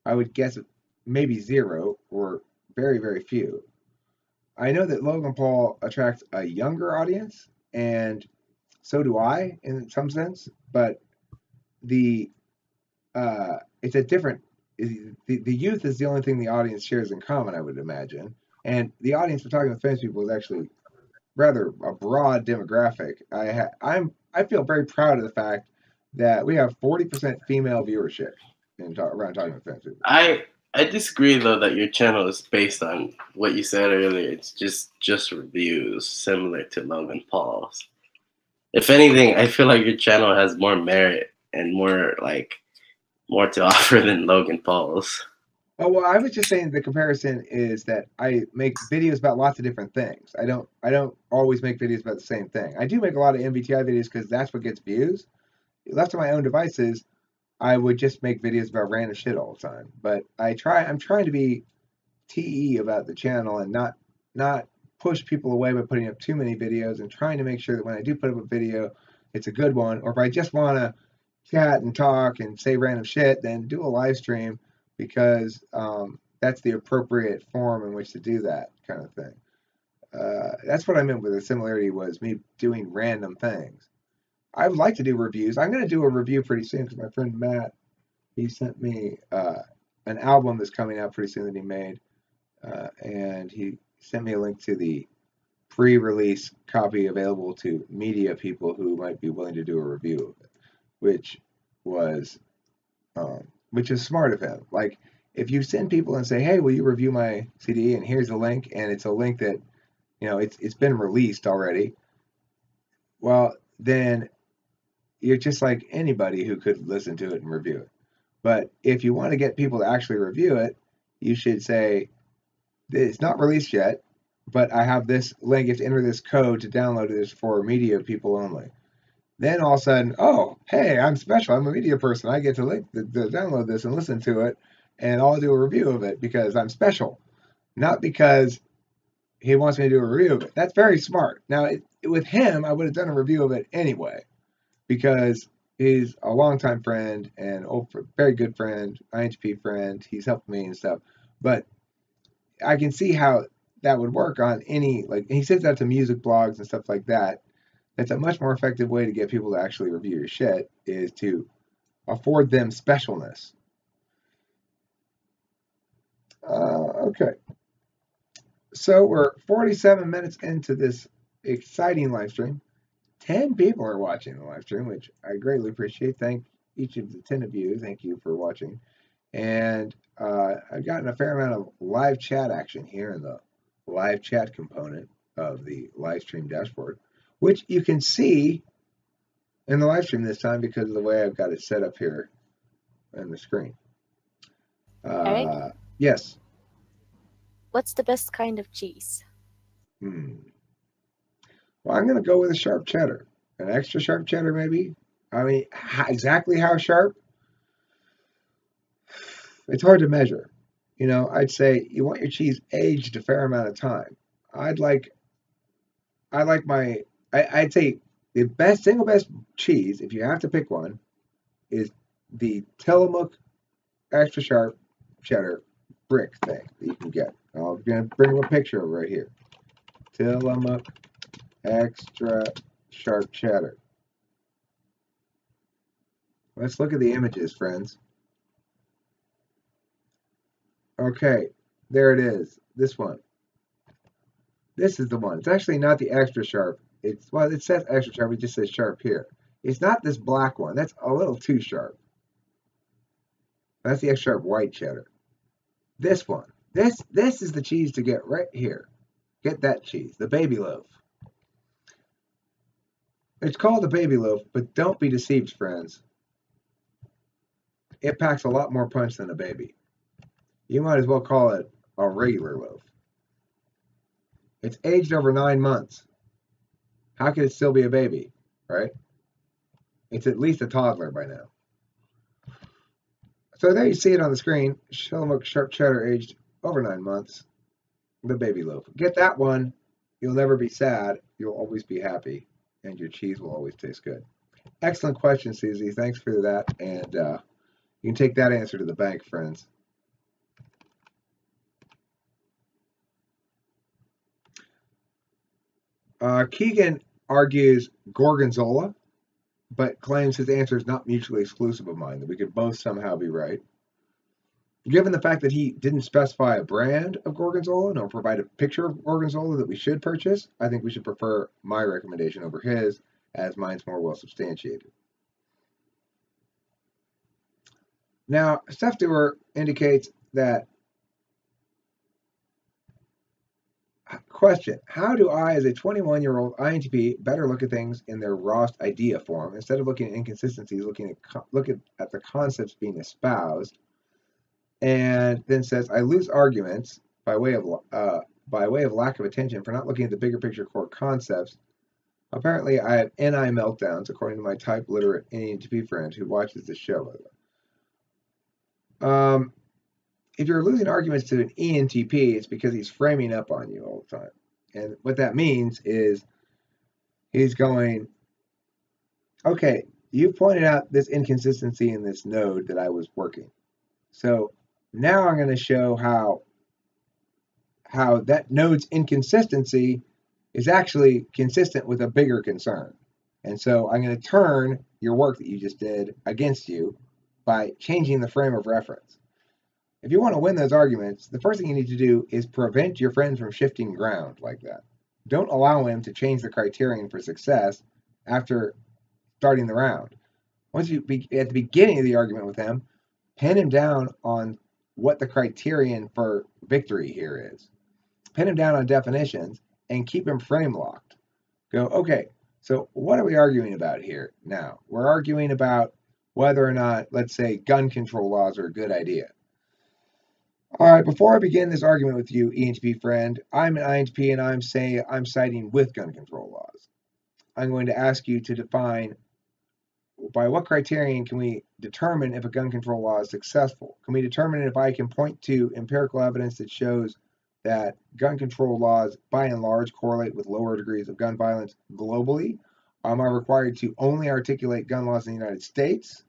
I would guess maybe zero or very, very few. I know that Logan Paul attracts a younger audience, and so do I in some sense, but it's a different, the youth is the only thing the audience shares in common, I would imagine. And the audience we're talking with famous people is actually rather a broad demographic. I feel very proud of the fact that we have 40% female viewership around talking with famous people. I disagree though that your channel is based on what you said earlier. It's just reviews similar to Logan Paul's. If anything, I feel like your channel has more merit and more to offer than Logan Paul's. Oh well, I was just saying the comparison is that I make videos about lots of different things. I don't always make videos about the same thing. I do make a lot of MBTI videos because that's what gets views. Left to my own devices, I would just make videos about random shit all the time. But I'm trying to be TE about the channel and not push people away by putting up too many videos and trying to make sure that when I do put up a video, it's a good one. Or if I just want to chat and talk and say random shit, then do a live stream because that's the appropriate form in which to do that kind of thing. That's what I meant with the similarity was me doing random things. I would like to do reviews. I'm going to do a review pretty soon because my friend Matt, he sent me an album that's coming out pretty soon that he made, and he sent me a link to the pre-release copy available to media people who might be willing to do a review of it, which was which is smart of him. Like if you send people and say, "Hey, will you review my CD?" and here's a link, and it's a link that it's been released already. Well, then you're just like anybody who could listen to it and review it. But if you want to get people to actually review it, you should say, it's not released yet, but I have this link. You have to enter this code to download it. It's for media people only. Then all of a sudden, oh, hey, I'm special. I'm a media person. I get to download this and listen to it, and I'll do a review of it because I'm special, not because he wants me to do a review of it. That's very smart. Now, with him, I would have done a review of it anyway because he's a longtime friend and very good friend, INTP friend. He's helped me and stuff. But I can see how that would work on any, like, he sends that to music blogs and stuff like that. That's a much more effective way to get people to actually review your shit is to afford them specialness. Okay. So we're 47 minutes into this exciting live stream. 10 people are watching the live stream, which I greatly appreciate. Thank each of the 10 of you. Thank you for watching. And I've gotten a fair amount of live chat action here in the live chat component of the live stream dashboard, which you can see in the live stream this time because of the way I've got it set up here on the screen. Eric? Yes. What's the best kind of cheese? Well, I'm going to go with a sharp cheddar. An extra sharp cheddar, maybe? I mean, exactly how sharp? It's hard to measure. I'd say you want your cheese aged a fair amount of time. I'd say the single best cheese, if you have to pick one, is the Tillamook extra sharp cheddar brick thing that you can get. I'm going to bring up a picture of it right here. Tillamook extra sharp cheddar. Let's look at the images, friends. Okay, there it is. This one. This is the one. It's actually not the extra sharp. It says extra sharp. It just says sharp here. It's not this black one. That's a little too sharp. That's the extra sharp white cheddar. This one. This is the cheese to get right here. Get that cheese, the baby loaf. It's called the baby loaf, but don't be deceived, friends. It packs a lot more punch than a baby. You might as well call it a regular loaf. It's aged over 9 months. How could it still be a baby, right? It's at least a toddler by now. So there you see it on the screen. Tillamook sharp cheddar aged over 9 months. The baby loaf. Get that one. You'll never be sad. You'll always be happy. And your cheese will always taste good. Excellent question, Susie. Thanks for that. And you can take that answer to the bank, friends. Keegan argues Gorgonzola, but claims his answer is not mutually exclusive of mine, that we could both somehow be right. Given the fact that he didn't specify a brand of Gorgonzola nor provide a picture of Gorgonzola that we should purchase, I think we should prefer my recommendation over his, as mine's more well substantiated. Now, Steph Doer indicates that, question, how do I, as a 21-year-old INTP, better look at things in their rawest idea form, instead of looking at inconsistencies, look at the concepts being espoused? And then says, I lose arguments by way of lack of attention for not looking at the bigger picture core concepts. Apparently, I have NI meltdowns, according to my type literate ENTP friend who watches the show, by the way. If you're losing arguments to an ENTP, it's because he's framing up on you all the time. And what that means is he's going, okay, you pointed out this inconsistency in this node that I was working. So now I'm going to show how that node's inconsistency is actually consistent with a bigger concern. And so I'm going to turn your work that you just did against you by changing the frame of reference. If you want to win those arguments, the first thing you need to do is prevent your friend from shifting ground like that. Don't allow him to change the criterion for success after starting the round. Once you at the beginning of the argument with him, pin him down on what the criterion for victory here is. Pin him down on definitions and keep him frame locked. Go, okay, so what are we arguing about here now? We're arguing about whether or not, let's say, gun control laws are a good idea. All right, before I begin this argument with you, ENTP friend, I'm an INTP and I'm siding with gun control laws. I'm going to ask you to define by what criterion can we determine if a gun control law is successful? Can we determine if I can point to empirical evidence that shows that gun control laws, by and large, correlate with lower degrees of gun violence globally? Am I required to only articulate gun laws in the United States?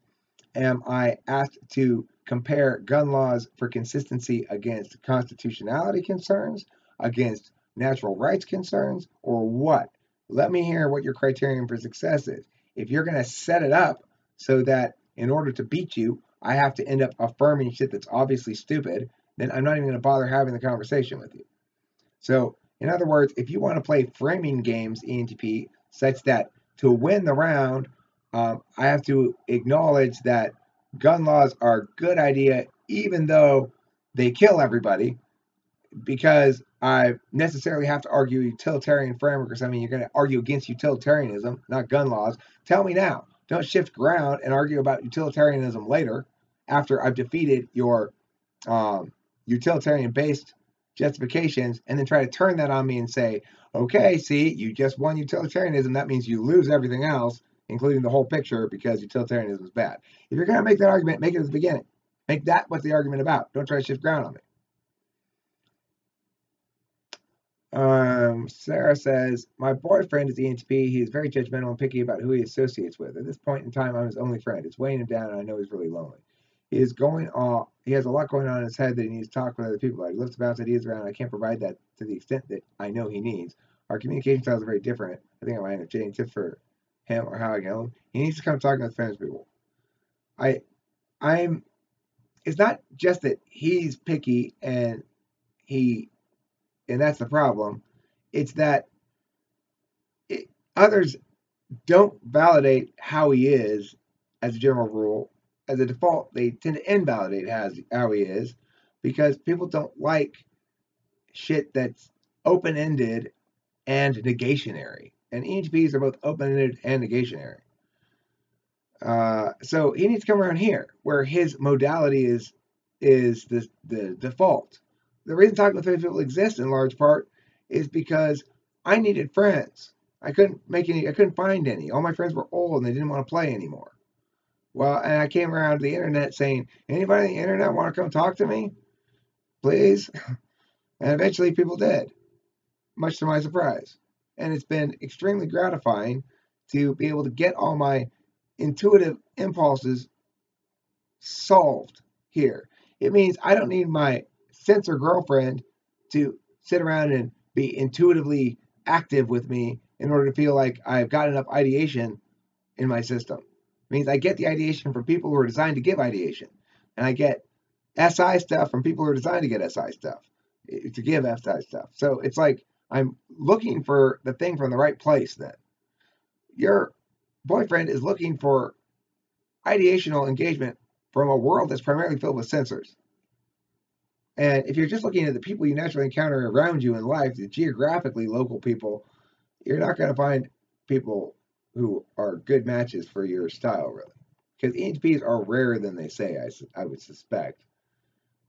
Am I asked to compare gun laws for consistency against constitutionality concerns, against natural rights concerns, or what? Let me hear what your criterion for success is. If you're going to set it up so that in order to beat you, I have to end up affirming shit that's obviously stupid, then I'm not even going to bother having the conversation with you. So, in other words, if you want to play framing games, ENTP, such that to win the round, I have to acknowledge that gun laws are a good idea, even though they kill everybody, because I necessarily have to argue utilitarian framework or something. You're going to argue against utilitarianism, not gun laws. Tell me now. Don't shift ground and argue about utilitarianism later after I've defeated your utilitarian-based justifications, and then try to turn that on me and say, okay, see, you just won utilitarianism. That means you lose everything else, including the whole picture, because utilitarianism is bad. If you're going to make that argument, make it at the beginning. Make that what's the argument about. Don't try to shift ground on me. Sarah says, my boyfriend is ENTP. He is very judgmental and picky about who he associates with. At this point in time, I'm his only friend. It's weighing him down, and I know he's really lonely. He has a lot going on in his head that he needs to talk with other people about. He looks to bounce ideas around. I can't provide that to the extent that I know he needs. Our communication styles are very different. I think I might have getting tips for him or how I get him. He needs to come talking with famous people. It's not just that he's picky and that's the problem. It's that others don't validate how he is as a general rule. As a default, they tend to invalidate how he is because people don't like shit that's open-ended and negationary. And ENTPs are both open-ended and negationary. So he needs to come around here where his modality is the default. The reason talking with famous people exists in large part is because I needed friends. I couldn't find any. All my friends were old and they didn't want to play anymore. Well, and I came around to the internet saying, anybody on the internet want to come talk to me? Please? And eventually people did, much to my surprise. And it's been extremely gratifying to be able to get all my intuitive impulses solved here. It means I don't need my sensor girlfriend to sit around and be intuitively active with me in order to feel like I've got enough ideation in my system. It means I get the ideation from people who are designed to give ideation. And I get SI stuff from people who are designed to get SI stuff, to give SI stuff. So it's like I'm looking for the thing from the right place then. Your boyfriend is looking for ideational engagement from a world that's primarily filled with sensors. And if you're just looking at the people you naturally encounter around you in life, the geographically local people, you're not going to find people who are good matches for your style, really. Because ENTPs are rarer than they say, I would suspect.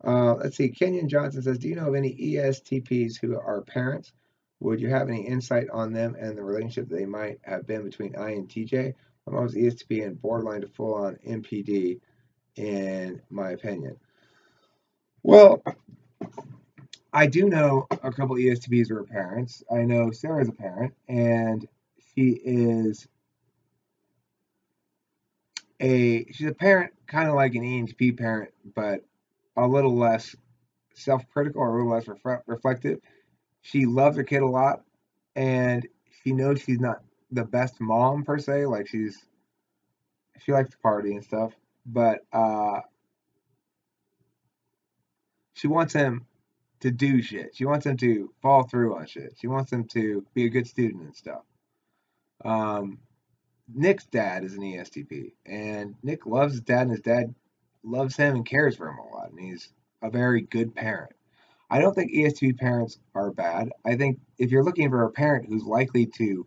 Let's see. Kenyon Johnson says, "Do you know of any ESTPs who are parents? Would you have any insight on them and the relationship they might have been between I and TJ? My mom's ESTP and borderline to full-on MPD, in my opinion." Well, I do know a couple ESTPs who are parents. I know Sarah's a parent, and she is she's a parent kind of like an ENTP parent, but a little less self-critical or a little less reflective. She loves her kid a lot, and she knows she's not the best mom per se. Like she likes to party and stuff, but she wants him to do shit. She wants him to follow through on shit. She wants him to be a good student and stuff. Nick's dad is an ESTP, and Nick loves his dad, and his dad loves him and cares for him a lot, and he's a very good parent. I don't think ESTP parents are bad. I think if you're looking for a parent who's likely to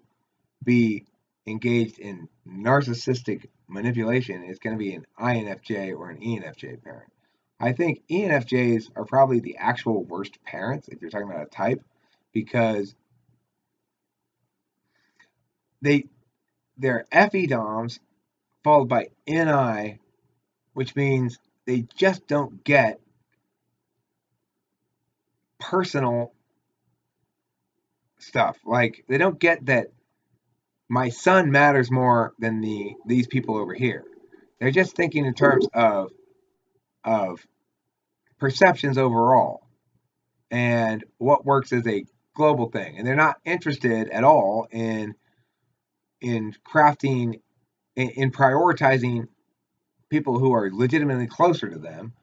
be engaged in narcissistic manipulation, it's going to be an INFJ or an ENFJ parent. I think ENFJs are probably the actual worst parents if you're talking about a type, because they're FE DOMs followed by NI, which means they just don't get personal stuff. Like they don't get that my son matters more than these people over here. They're just thinking in terms of perceptions overall and what works as a global thing, and they're not interested at all in crafting in prioritizing people who are legitimately closer to them.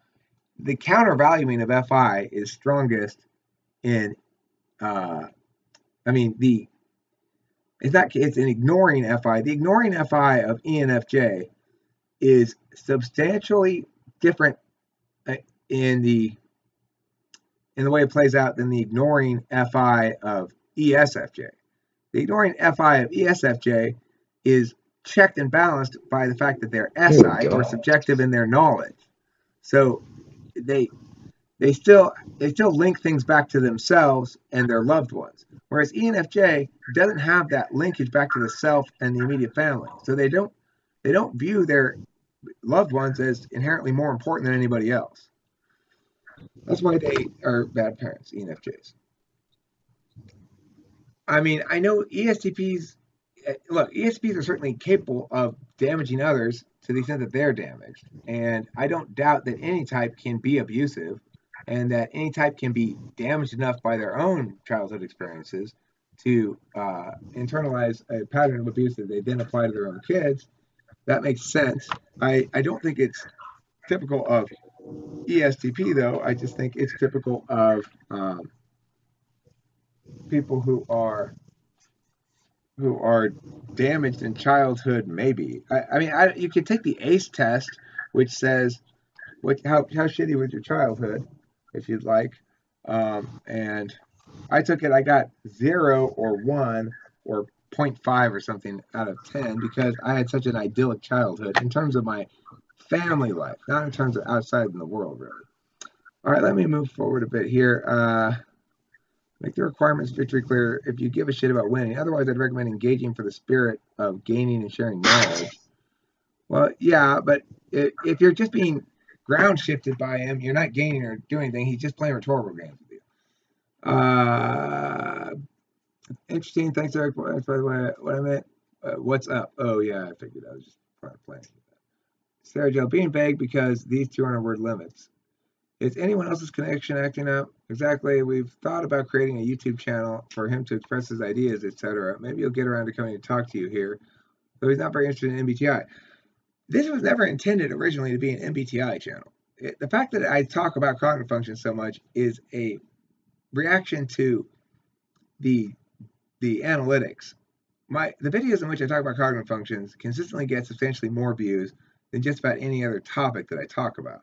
The countervaluing of FI is strongest in it's an ignoring FI. The ignoring FI of ENFJ is substantially different in the way it plays out than the ignoring FI of ESFJ. The ignoring FI of ESFJ is checked and balanced by the fact that they're SI or subjective in their knowledge. So they still link things back to themselves and their loved ones. Whereas ENFJ doesn't have that linkage back to the self and the immediate family. So they don't view their loved ones as inherently more important than anybody else. That's why they are bad parents, ENFJs. I mean, I know ESTPs. Look, ESTPs are certainly capable of damaging others to the extent that they're damaged, and I don't doubt that any type can be abusive, and that any type can be damaged enough by their own childhood experiences to internalize a pattern of abuse that they then apply to their own kids. That makes sense. I don't think it's typical of ESTP, though. I just think it's typical of people who are damaged in childhood. Maybe you could take the ACE test, which says how shitty was your childhood, if you'd like. And I took it. I got 0 or 1 or 0.5 or something out of 10 because I had such an idyllic childhood in terms of my family life, not in terms of outside in the world, really. All right, let me move forward a bit here. Make the requirements strictly clear if you give a shit about winning. Otherwise, I'd recommend engaging for the spirit of gaining and sharing knowledge. Well, yeah, but if you're just being ground shifted by him, you're not gaining or doing anything. He's just playing rhetorical games with you. Interesting. Thanks, Eric. That's by the way what I meant. What's up? Oh, yeah, I figured I was just playing. Sarah Jo, being vague because these 200 word limits. Is anyone else's connection acting up? Exactly. We've thought about creating a YouTube channel for him to express his ideas, etc. Maybe he'll get around to coming to talk to you here. Though he's not very interested in MBTI. This was never intended originally to be an MBTI channel. The fact that I talk about cognitive functions so much is a reaction to the analytics. The videos in which I talk about cognitive functions consistently get substantially more views than just about any other topic that I talk about.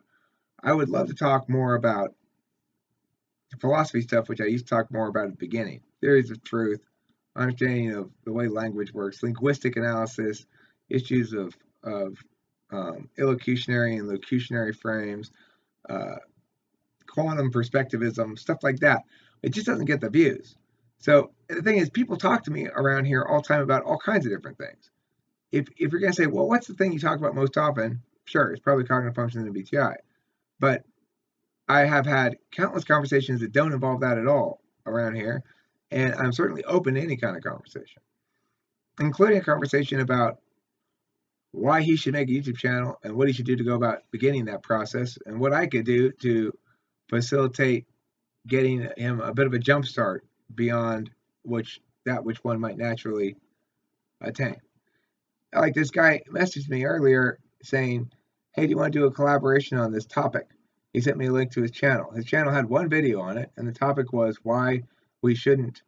I would love to talk more about philosophy stuff, which I used to talk more about at the beginning. Theories of truth, understanding of the way language works, linguistic analysis, issues of illocutionary and locutionary frames, quantum perspectivism, stuff like that. It just doesn't get the views. So the thing is, people talk to me around here all the time about all kinds of different things. If you're going to say, well, what's the thing you talk about most often? Sure, it's probably cognitive functions and MBTI. But I have had countless conversations that don't involve that at all around here. And I'm certainly open to any kind of conversation, including a conversation about why he should make a YouTube channel and what he should do to go about beginning that process and what I could do to facilitate getting him a bit of a jump start beyond which one might naturally attain. Like this guy messaged me earlier saying, hey, do you want to do a collaboration on this topic? He sent me a link to his channel. His channel had one video on it, and the topic was why we shouldn't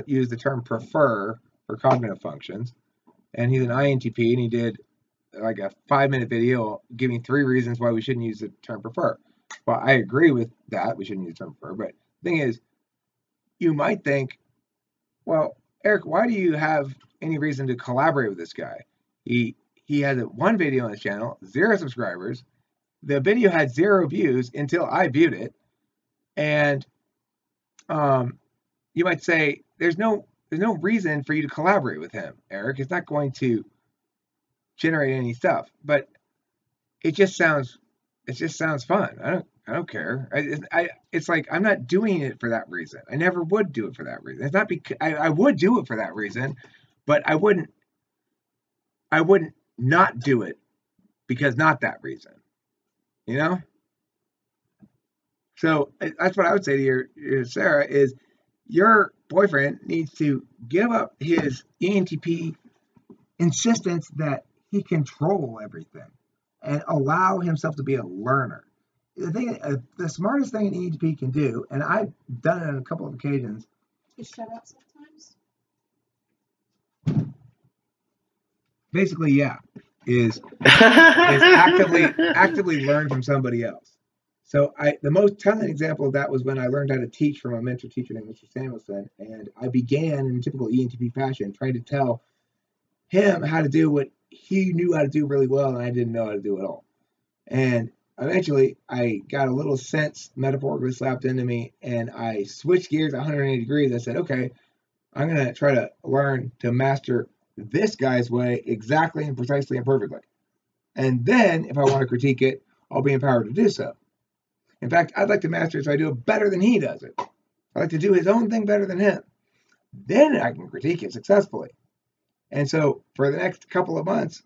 use the term prefer for cognitive functions. And he's an INTP, and he did like a 5-minute video giving 3 reasons why we shouldn't use the term prefer. Well, I agree with that. We shouldn't use the term prefer. But the thing is, you might think, well, Eric, why do you have any reason to collaborate with this guy? He had one video on his channel, 0 subscribers. The video had 0 views until I viewed it. And you might say, there's no reason for you to collaborate with him, Eric. It's not going to generate any stuff. But it just sounds fun. I don't care. It's like I'm not doing it for that reason. I never would do it for that reason. It's not because I would do it for that reason, but I wouldn't not do it because not that reason. You know? So that's what I would say to your Sarah is your boyfriend needs to give up his ENTP insistence that he control everything and allow himself to be a learner. The smartest thing an ENTP can do, and I've done it on a couple of occasions, is shut up sometimes. Basically, yeah, is actively learn from somebody else. So the most telling example of that was when I learned how to teach from a mentor teacher named Mr. Samuelson, and I began in typical ENTP fashion trying to tell him how to do what he knew how to do really well, and I didn't know how to do at all. And eventually, I got a little sense metaphorically slapped into me, and I switched gears 180 degrees. I said, okay, I'm going to try to learn to master this guy's way exactly and precisely and perfectly. And then, if I want to critique it, I'll be empowered to do so. In fact, I'd like to master it so I do it better than he does it. I like to do his own thing better than him. Then I can critique it successfully. And so, for the next couple of months,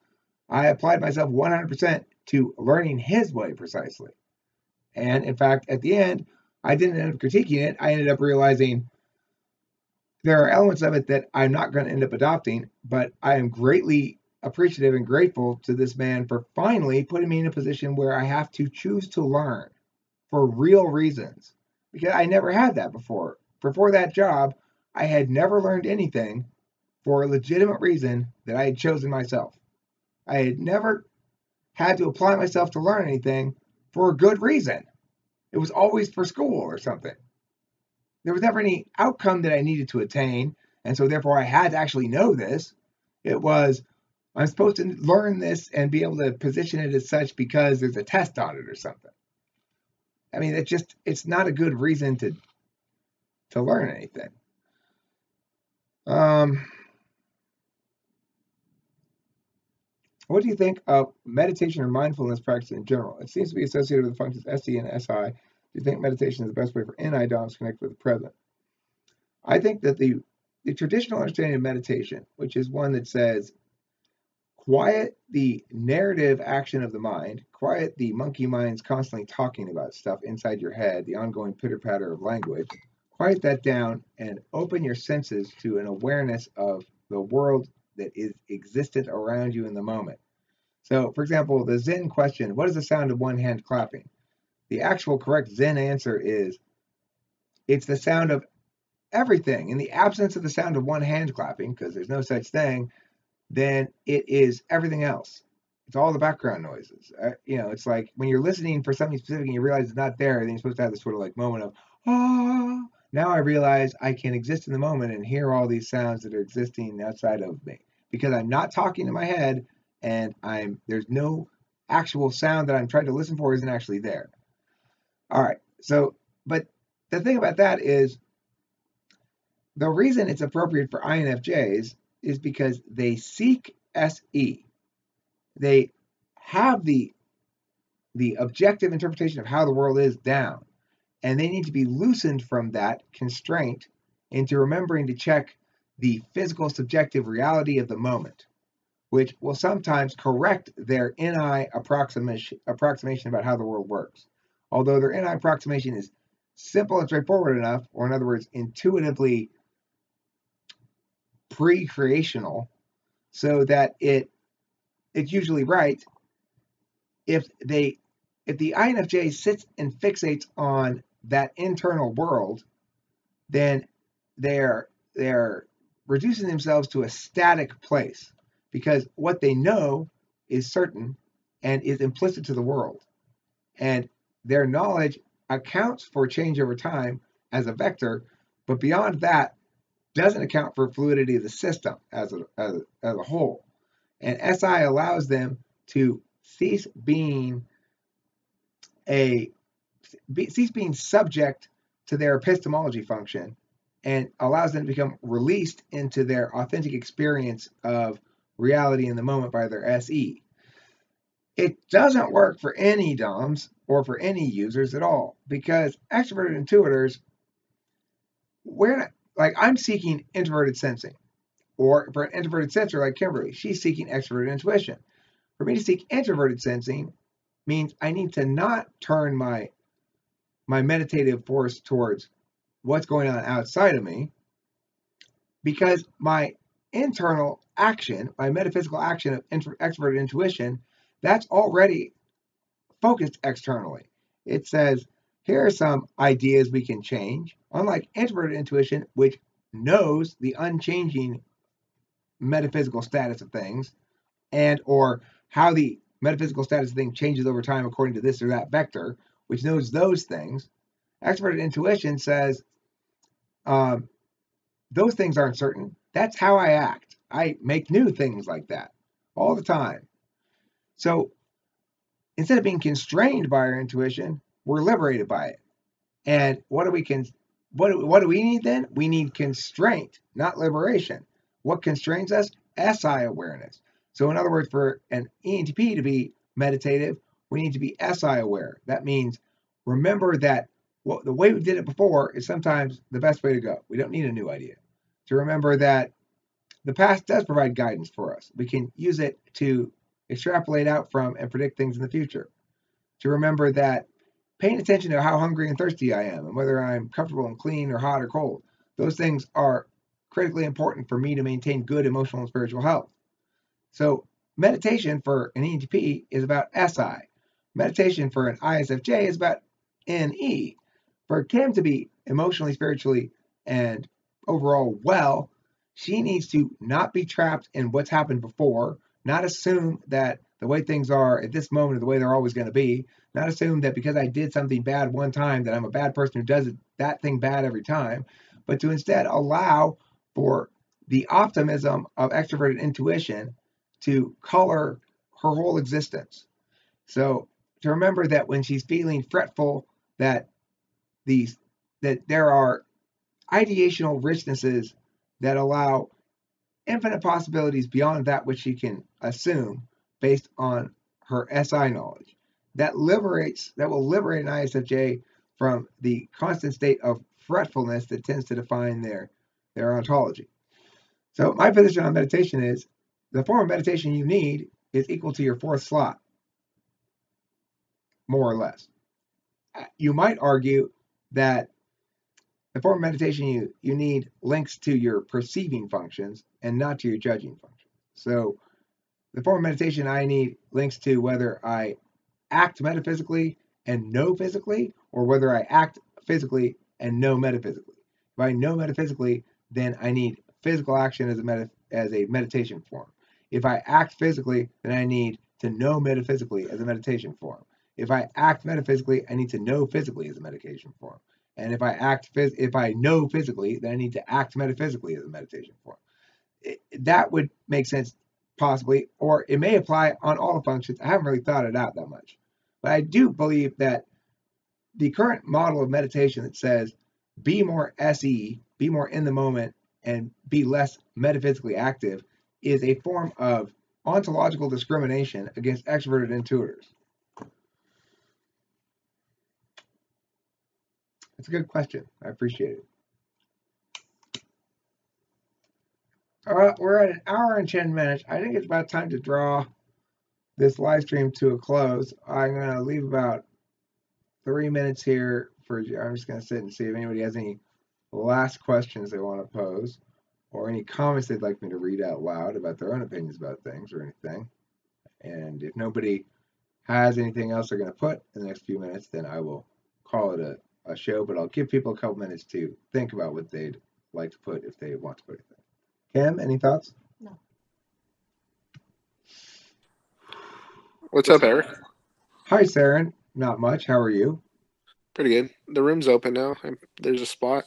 I applied myself 100% to learning his way precisely. And in fact, at the end, I didn't end up critiquing it. I ended up realizing there are elements of it that I'm not going to end up adopting, but I am greatly appreciative and grateful to this man for finally putting me in a position where I have to choose to learn for real reasons, because I never had that before. Before that job, I had never learned anything for a legitimate reason that I had chosen myself. I had never had to apply myself to learn anything for a good reason. It was always for school or something. There was never any outcome that I needed to attain, and so therefore I had to actually know this. It was, I'm supposed to learn this and be able to position it as such because there's a test on it or something. I mean, it's not a good reason to learn anything. What do you think of meditation or mindfulness practice in general? It seems to be associated with the functions SE and SI. Do you think meditation is the best way for NI DOMs to connect with the present? I think that the traditional understanding of meditation, which is one that says, quiet the narrative action of the mind, quiet the monkey minds constantly talking about stuff inside your head, the ongoing pitter-patter of language, quiet that down and open your senses to an awareness of the world that is existent around you in the moment. So, for example, the Zen question, what is the sound of one hand clapping? The actual correct Zen answer is, it's the sound of everything. In the absence of the sound of one hand clapping, because there's no such thing, then it is everything else. It's all the background noises. It's like when you're listening for something specific and you realize it's not there, then you're supposed to have this sort of like moment of, ah, now I realize I can exist in the moment and hear all these sounds that are existing outside of me. Because I'm not talking to my head and there's no actual sound that I'm trying to listen for isn't actually there. All right. So, but the thing about that is the reason it's appropriate for INFJs is because they seek SE. They have the objective interpretation of how the world is down, and they need to be loosened from that constraint into remembering to check the physical subjective reality of the moment, which will sometimes correct their NI approximation about how the world works. Although their NI approximation is simple and straightforward enough, or in other words, intuitively pre-creational, so that it's usually right. If the INFJ sits and fixates on that internal world, then they're reducing themselves to a static place, because what they know is certain and is implicit to the world, and their knowledge accounts for change over time as a vector, but beyond that doesn't account for fluidity of the system as a whole. And SI allows them to cease being subject to their epistemology function, and allows them to become released into their authentic experience of reality in the moment by their SE. It doesn't work for any DOMs or for any users at all, because extroverted intuitors, I'm seeking introverted sensing, or for an introverted sensor like Kimberly, she's seeking extroverted intuition. For me to seek introverted sensing means I need to not turn my meditative force towards what's going on outside of me, because my internal action, my metaphysical action of extroverted intuition, that's already focused externally. It says, here are some ideas we can change, unlike introverted intuition, which knows the unchanging metaphysical status of things, and or how the metaphysical status of things changes over time according to this or that vector, which knows those things. Extroverted intuition says, those things aren't certain. That's how I act. I make new things like that all the time. So instead of being constrained by our intuition, we're liberated by it. And what do we need then? We need constraint, not liberation. What constrains us? SI awareness. So in other words, for an ENTP to be meditative, we need to be SI aware. That means remember that the way we did it before is sometimes the best way to go. We don't need a new idea. To remember that the past does provide guidance for us. We can use it to extrapolate out from and predict things in the future. To remember that paying attention to how hungry and thirsty I am, and whether I'm comfortable and clean or hot or cold, those things are critically important for me to maintain good emotional and spiritual health. So meditation for an ENTP is about SI. Meditation for an ISFJ is about NE. For Kim to be emotionally, spiritually, and overall well, she needs to not be trapped in what's happened before, not assume that the way things are at this moment are the way they're always going to be, not assume that because I did something bad one time that I'm a bad person who does that thing bad every time, but to instead allow for the optimism of extroverted intuition to color her whole existence. So to remember that when she's feeling fretful, that there are ideational richnesses that allow infinite possibilities beyond that which she can assume based on her SI knowledge. That will liberate an ISFJ from the constant state of fretfulness that tends to define their ontology. So my position on meditation is the form of meditation you need is equal to your fourth slot, more or less. You might argue that the form of meditation you need links to your perceiving functions and not to your judging functions. So the form of meditation I need links to whether I act metaphysically and know physically, or whether I act physically and know metaphysically. If I know metaphysically, then I need physical action as a meditation form. If I act physically, then I need to know metaphysically as a meditation form. If I act metaphysically, I need to know physically as a meditation form. And if I know physically, then I need to act metaphysically as a meditation form. That would make sense possibly, or it may apply on all the functions. I haven't really thought it out that much. But I do believe that the current model of meditation that says be more SE, be more in the moment, and be less metaphysically active is a form of ontological discrimination against extroverted intuitors. It's a good question. I appreciate it. All right, we're at an hour and 10 minutes. I think it's about time to draw this live stream to a close. I'm going to leave about 3 minutes here for you. I'm just going to sit and see if anybody has any last questions they want to pose or any comments they'd like me to read out loud about their own opinions about things or anything. And if nobody has anything else they're going to put in the next few minutes, then I will call it a show. But I'll give people a couple minutes to think about what they'd like to put if they want to put anything. Kim, any thoughts? No. What's up, Eric? Hi, Saren. Not much. How are you? Pretty good. The room's open now. There's a spot.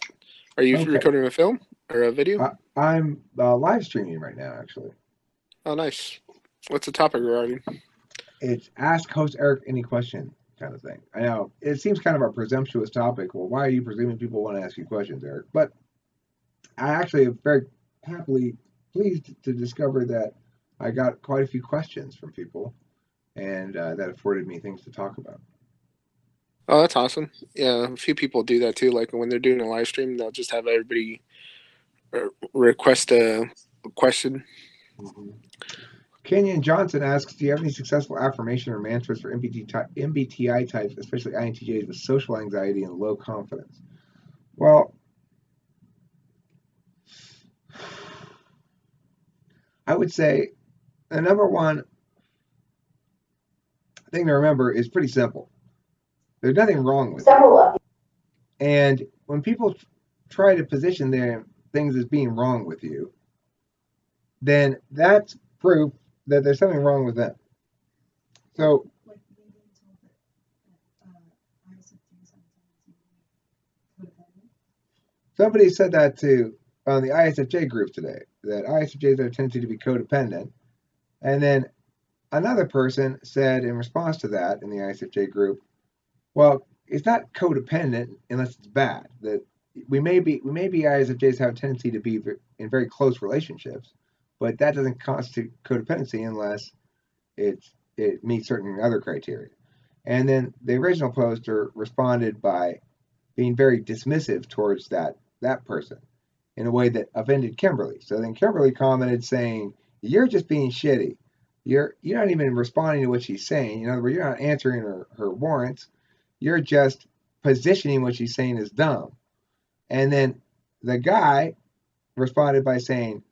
Are you Okay. recording a film or a video? I'm live streaming right now, actually. Oh, nice. What's the topic regarding? It's ask host Eric any question kind of thing. I know it seems kind of a presumptuous topic. Well, why are you presuming people want to ask you questions, Eric? But I actually am very happily pleased to discover that I got quite a few questions from people, and that afforded me things to talk about. Oh, that's awesome. Yeah, a few people do that too. Like when they're doing a live stream, they'll just have everybody request a question. Mm-hmm. Kenyon Johnson asks, do you have any successful affirmation or mantras for MBTI types, especially INTJs with social anxiety and low confidence? Well, I would say the number one thing to remember is pretty simple. There's nothing wrong with it. And when people try to position their things as being wrong with you, then that's proof that there's something wrong with them. So, somebody said that too on the ISFJ group today, that ISFJs have a tendency to be codependent. And then another person said in response to that in the ISFJ group, well, it's not codependent unless it's bad. That we may be ISFJs have a tendency to be in very close relationships, but that doesn't constitute codependency unless it meets certain other criteria. And then the original poster responded by being very dismissive towards that person in a way that offended Kimberly. So then Kimberly commented saying, "You're just being shitty. You're not even responding to what she's saying. In other words, you're not answering her warrants. You're just positioning what she's saying as dumb." And then the guy responded by saying,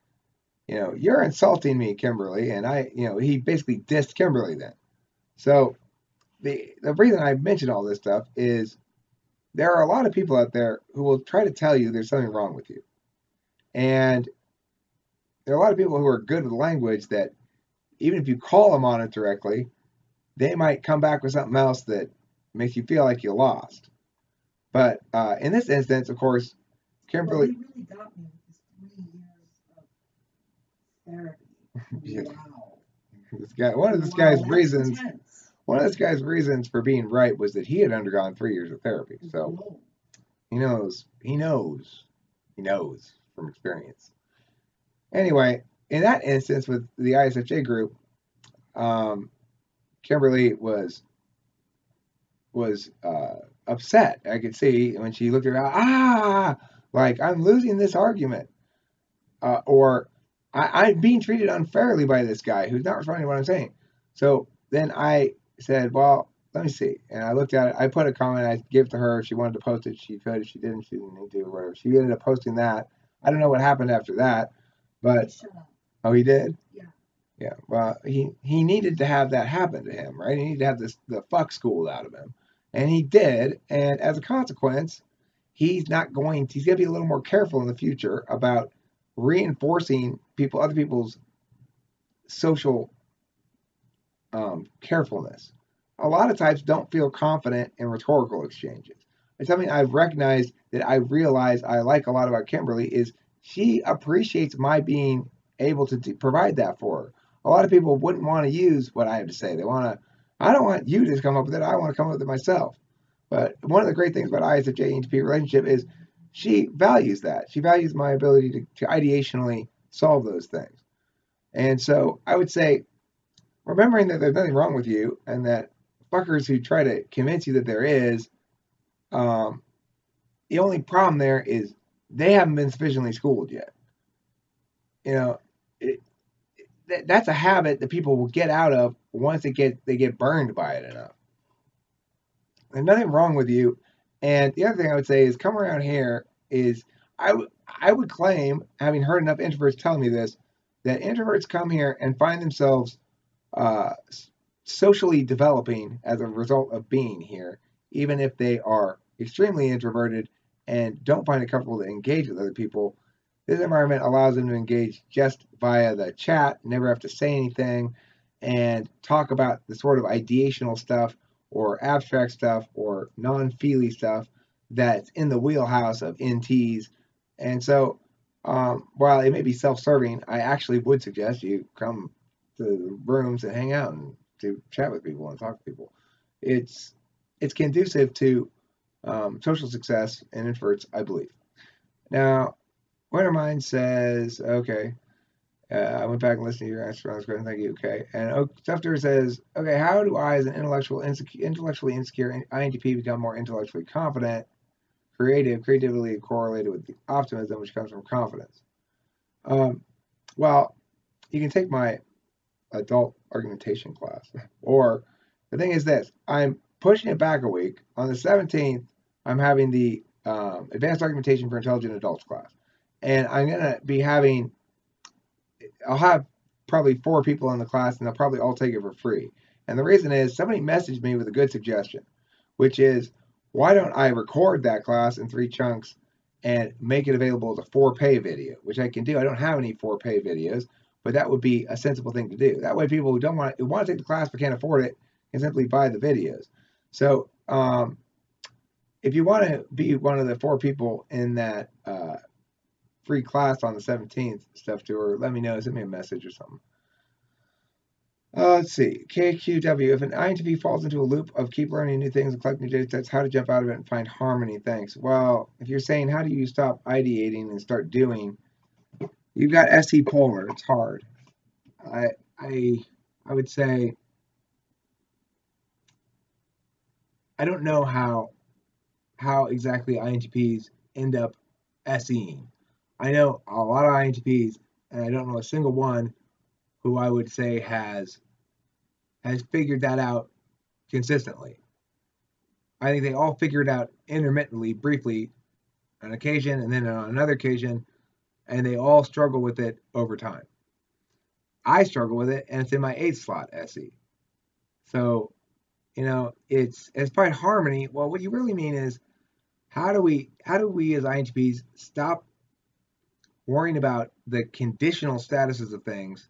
"You're insulting me, Kimberly." And he basically dissed Kimberly then. So the reason I mention all this stuff is there are a lot of people out there who will try to tell you there's something wrong with you. And there are a lot of people who are good with language that even if you call them on it directly, they might come back with something else that makes you feel like you lost. But in this instance, of course, Kimberly... Well, he really got me with his 3 years of therapy. Wow. One of this guy's reasons for being right was that he had undergone 3 years of therapy. So he knows from experience. Anyway, in that instance with the ISFJ group, Kimberly was upset. I could see when she looked around, like I'm losing this argument, or I'm being treated unfairly by this guy who's not responding to what I'm saying. So then I said, well, let me see. And I looked at it. I put a comment. I gave it to her. If she wanted to post it, she could. If she didn't, she didn't need to, or whatever. She ended up posting that. I don't know what happened after that, but oh, he did. Yeah. Well, he needed to have that happen to him, right? He needed to have the fuck school out of him, and he did. And as a consequence, he's going to be a little more careful in the future about reinforcing other people's social carefulness. A lot of types don't feel confident in rhetorical exchanges. It's something I've recognized that I realize I like a lot about Kimberly is she appreciates my being able to provide that for her. a lot of people wouldn't want to use what I have to say. I don't want you to come up with it. I want to come up with it myself. But one of the great things about ISFJ ENTP relationship is she values that. She values my ability to ideationally solve those things. And so I would say, remembering that there's nothing wrong with you and that fuckers who try to convince you that there is, the only problem there is they haven't been sufficiently schooled yet. That's a habit that people will get out of once they get burned by it enough. There's nothing wrong with you. And the other thing I would say is come around here is I would claim, having heard enough introverts telling me this, that introverts come here and find themselves socially developing as a result of being here, even if they are extremely introverted and don't find it comfortable to engage with other people. This environment allows them to engage just via the chat, never have to say anything, and talk about the sort of ideational stuff or abstract stuff or non-feely stuff that's in the wheelhouse of NTs. And so while it may be self-serving, I actually would suggest you come to the rooms and hang out and to chat with people and talk to people. It's conducive to social success in introverts, I believe. Now, Wintermind says, okay, I went back and listened to your answer on this question. Thank you. Okay. And Stufter says, okay, how do I, as an intellectually insecure INTP, become more intellectually confident? Creativity correlated with the optimism, which comes from confidence. Well, you can take my adult argumentation class. Or the thing is this, I'm pushing it back a week. On the 17th, I'm having the advanced argumentation for intelligent adults class. And I'm going to be I'll have probably 4 people in the class, and they'll probably all take it for free. And the reason is somebody messaged me with a good suggestion, which is, why don't I record that class in 3 chunks and make it available as a 4-pay video, which I can do. I don't have any 4-pay videos, but that would be a sensible thing to do. That way people who want to take the class but can't afford it can simply buy the videos. So if you want to be one of the 4 people in that free class on the 17th, stuff to her, let me know. Send me a message or something. Let's see. KQW. If an INTP falls into a loop of keep learning new things and collecting new data sets, how to jump out of it and find harmony? Thanks. Well, if you're saying how do you stop ideating and start doing, you've got SE polar. It's hard. I would say I don't know how exactly INTPs end up SEing. I know a lot of INTPs, and I don't know a single one who I would say has figured that out consistently. I think they all figure it out intermittently, briefly, on occasion, and then on another occasion, and they all struggle with it over time. I struggle with it, and it's in my 8th slot SE. So, it's probably harmony. Well, what you really mean is, how do we as INTPs stop worrying about the conditional statuses of things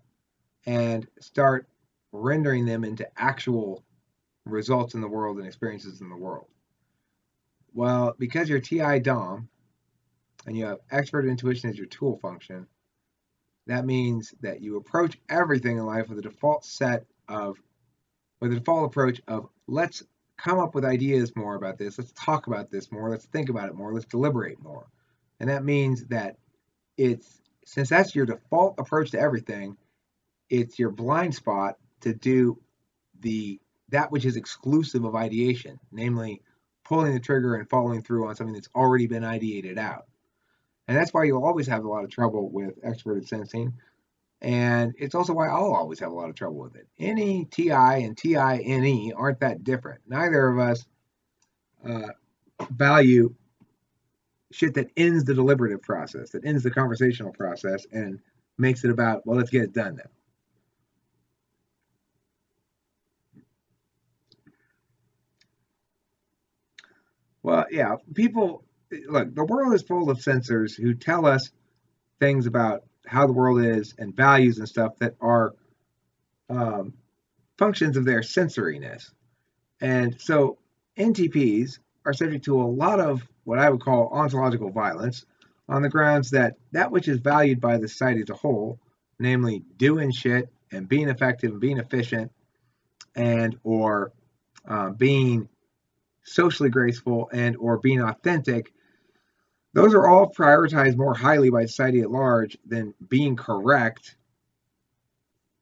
and start rendering them into actual results in the world and experiences in the world? Well, because you're TI Dom and you have expert intuition as your tool function, that means that you approach everything in life with a default approach of let's come up with ideas more about this, let's talk about this more, let's think about it more, let's deliberate more. And that means that since that's your default approach to everything, it's your blind spot to do that which is exclusive of ideation, namely pulling the trigger and following through on something that's already been ideated out. And that's why you'll always have a lot of trouble with extroverted sensing. And it's also why I'll always have a lot of trouble with it. NE, TI, and TI-NE aren't that different. Neither of us value shit that ends the deliberative process, that ends the conversational process and makes it about, well, let's get it done now. Well, yeah, look, the world is full of sensors who tell us things about how the world is and values and stuff that are functions of their sensoriness. And so NTPs are subject to a lot of what I would call ontological violence on the grounds that which is valued by the society as a whole, namely doing shit and being effective and being efficient and or being socially graceful and or being authentic, those are all prioritized more highly by society at large than being correct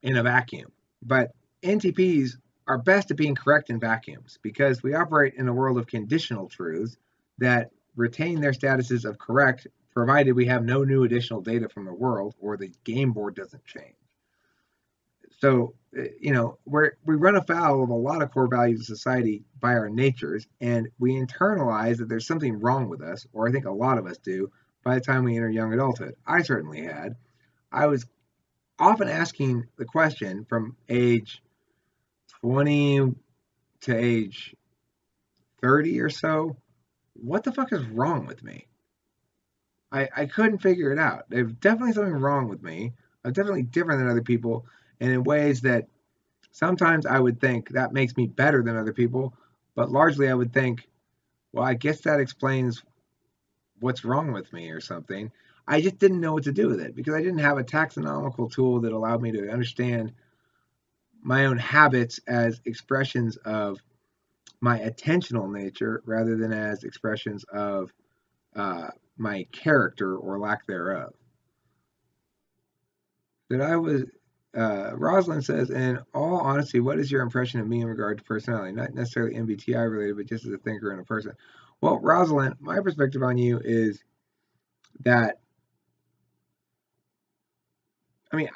in a vacuum. But NTPs are best at being correct in vacuums because we operate in a world of conditional truths that retain their statuses of correct provided we have no new additional data from the world or the game board doesn't change. So, we run afoul of a lot of core values of society by our natures, and we internalize that there's something wrong with us, or I think a lot of us do, by the time we enter young adulthood. I certainly had. I was often asking the question from age 20 to age 30 or so, what the fuck is wrong with me? I couldn't figure it out. There's definitely something wrong with me. I'm definitely different than other people, and in ways that sometimes I would think that makes me better than other people, but largely I would think, well, I guess that explains what's wrong with me or something. I just didn't know what to do with it because I didn't have a taxonomical tool that allowed me to understand my own habits as expressions of my attentional nature rather than as expressions of my character or lack thereof. Rosalind says, in all honesty, what is your impression of me in regard to personality? Not necessarily MBTI related, but just as a thinker and a person. Well, Rosalind, my perspective on you is that,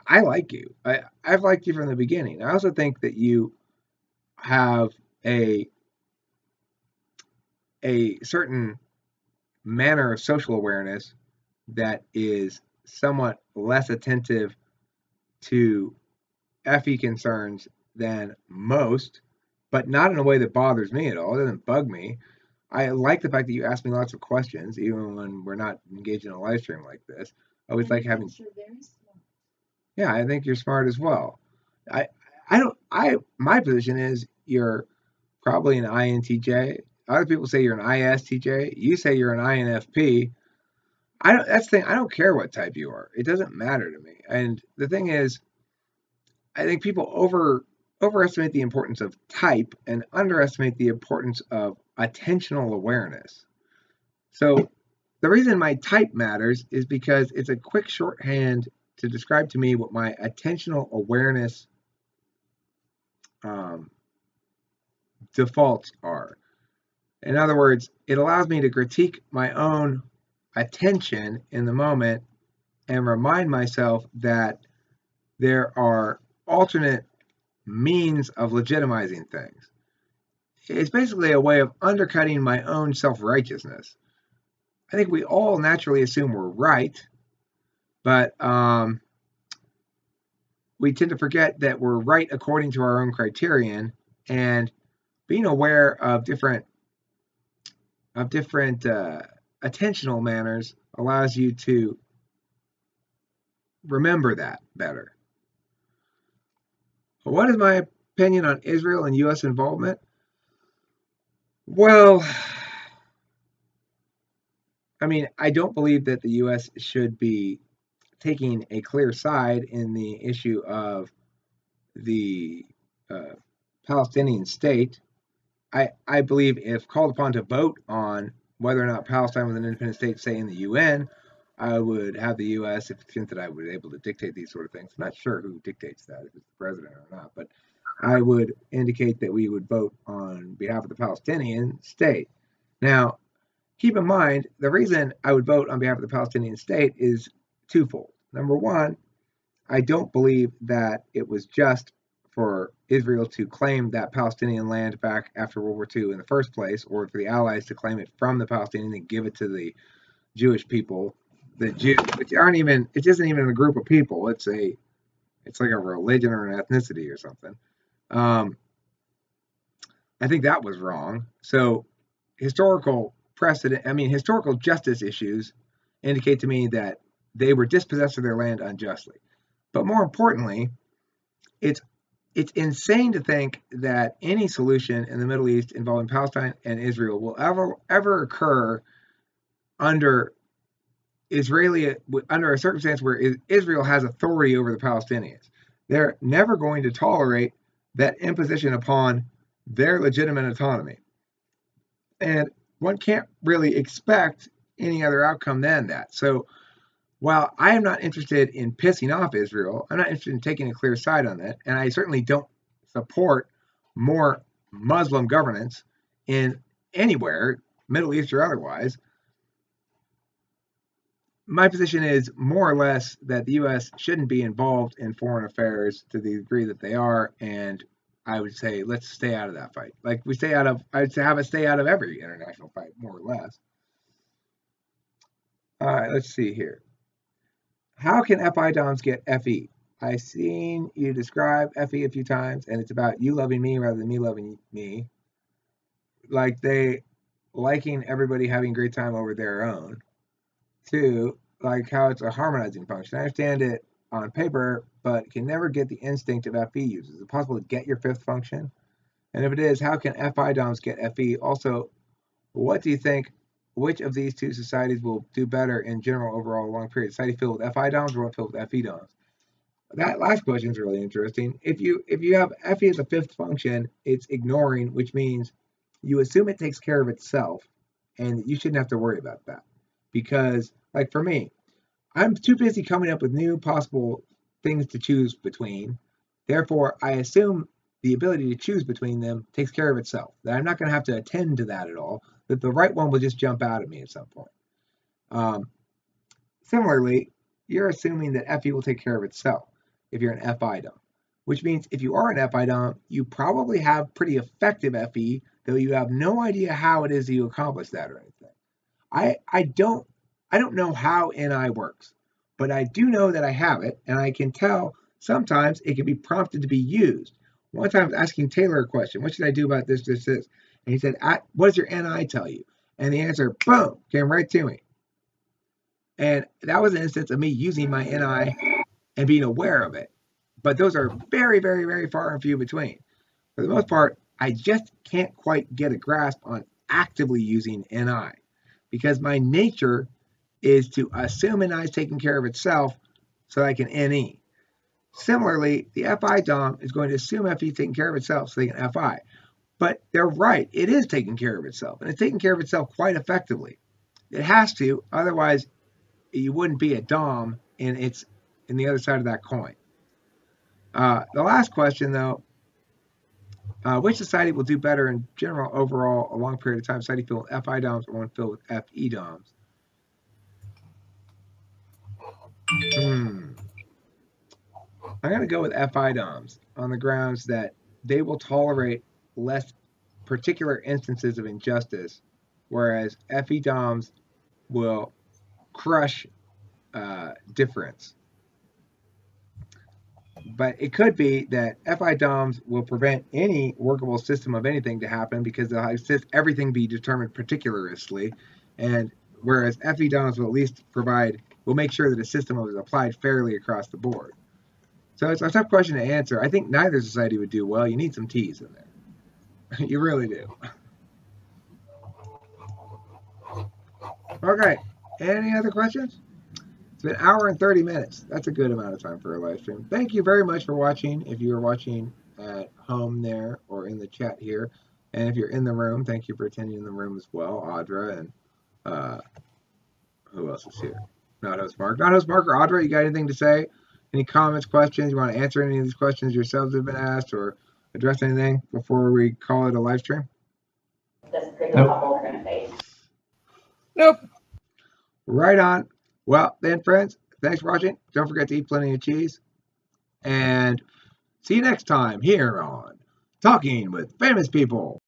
I like you. I've liked you from the beginning. I also think that you have a certain manner of social awareness that is somewhat less attentive to FE concerns than most, but not in a way that bothers me at all. It doesn't bug me. I like the fact that you ask me lots of questions, even when we're not engaged in a live stream like this. I always like having. You're very smart. Yeah, I think you're smart as well. My position is you're probably an INTJ. Other people say you're an ISTJ. You say you're an INFP. That's the thing. I don't care what type you are. It doesn't matter to me. And the thing is, I think people overestimate the importance of type and underestimate the importance of attentional awareness. So the reason my type matters is because it's a quick shorthand to describe to me what my attentional awareness defaults are. In other words, it allows me to critique my own attention in the moment and remind myself that there are alternate means of legitimizing things. It's basically a way of undercutting my own self-righteousness. I think we all naturally assume we're right, but we tend to forget that we're right according to our own criterion, and being aware of different attentional manners allows you to remember that better. What is my opinion on Israel and U.S. involvement? Well, I don't believe that the U.S. should be taking a clear side in the issue of the Palestinian state. I believe if called upon to vote on whether or not Palestine was an independent state, say in the UN, I would have the U.S., if it's that I would be able to dictate these sort of things. I'm not sure who dictates that, if it's the president or not, but I would indicate that we would vote on behalf of the Palestinian state. Now, keep in mind, the reason I would vote on behalf of the Palestinian state is twofold. Number one, I don't believe that it was just for Israel to claim that Palestinian land back after World War II in the first place, or for the Allies to claim it from the Palestinians and give it to the Jewish people. The Jews, which it isn't even a group of people. It's like a religion or an ethnicity or something. I think that was wrong. So historical justice issues indicate to me that they were dispossessed of their land unjustly. But more importantly, it's insane to think that any solution in the Middle East involving Palestine and Israel will ever occur under a circumstance where Israel has authority over the Palestinians. they're never going to tolerate that imposition upon their legitimate autonomy. And one can't really expect any other outcome than that. So while I am not interested in pissing off Israel, I'm not interested in taking a clear side on that, and I certainly don't support more Muslim governance in anywhere, Middle East or otherwise. My position is more or less that the U.S. shouldn't be involved in foreign affairs to the degree that they are, and I would say let's stay out of that fight. Like we stay out of, I'd have us stay out of every international fight, more or less. All right, let's see here. How can FI DOMs get FE? I've seen you describe FE a few times, and it's about you loving me rather than me loving me. Like they liking everybody having a great time over their own. Two, like how it's a harmonizing function. I understand it on paper, but can never get the instinct of FE users. Is it possible to get your fifth function? And if it is, how can FI DOMs get FE? Also, what do you think? Which of these two societies will do better in general overall long period? Society filled with FI DOMs or one filled with FE DOMs? That last question is really interesting. If you have FE as a fifth function, it's ignoring, which means you assume it takes care of itself, and you shouldn't have to worry about that. Because, like for me, I'm too busy coming up with new possible things to choose between. Therefore, I assume the ability to choose between them takes care of itself. That I'm not going to have to attend to that at all. That the right one will just jump out at me at some point. Similarly, you're assuming that FE will take care of itself if you're an FI DOM, which means if you are an FI DOM, you probably have pretty effective FE, though you have no idea how it is that you accomplish that or anything. I don't know how NI works, but I do know that I have it, and I can tell sometimes it can be prompted to be used. One time I was asking Taylor a question, what should I do about this? And he said, what does your NI tell you? And the answer, boom, came right to me. And that was an instance of me using my NI and being aware of it. But those are very, very, very far and few between. For the most part, I just can't quite get a grasp on actively using NI because my nature is to assume NI is taking care of itself so I can NE. Similarly, the FI DOM is going to assume FE is taking care of itself so they can FI. But they're right, it is taking care of itself, and it's taking care of itself quite effectively. It has to, otherwise you wouldn't be a DOM in the other side of that coin. The last question, though, which society will do better in general overall a long period of time? Society filled with FI DOMs or one filled with FE DOMs? I'm going to go with FI DOMs on the grounds that they will tolerate less particular instances of injustice, whereas FE DOMs will crush difference. But it could be that FI DOMs will prevent any workable system of anything to happen because they'll insist everything be determined particularly, and whereas FE DOMs will at least will make sure that a system is applied fairly across the board. So it's a tough question to answer. I think neither society would do well. You need some T's in there. You really do. Okay. Any other questions? It's been an hour and 30 minutes. That's a good amount of time for a live stream. Thank you very much for watching. If you're watching at home there or in the chat here, and if you're in the room, thank you for attending in the room as well, Audra, and who else is here? Not host Mark. Not host Mark or Audra, you got anything to say? Any comments, questions? You want to answer any of these questions yourselves have been asked or address anything before we call it a live stream? Nope. Right on. Well, then, friends, thanks for watching. Don't forget to eat plenty of cheese. And see you next time here on Talking with Famous People.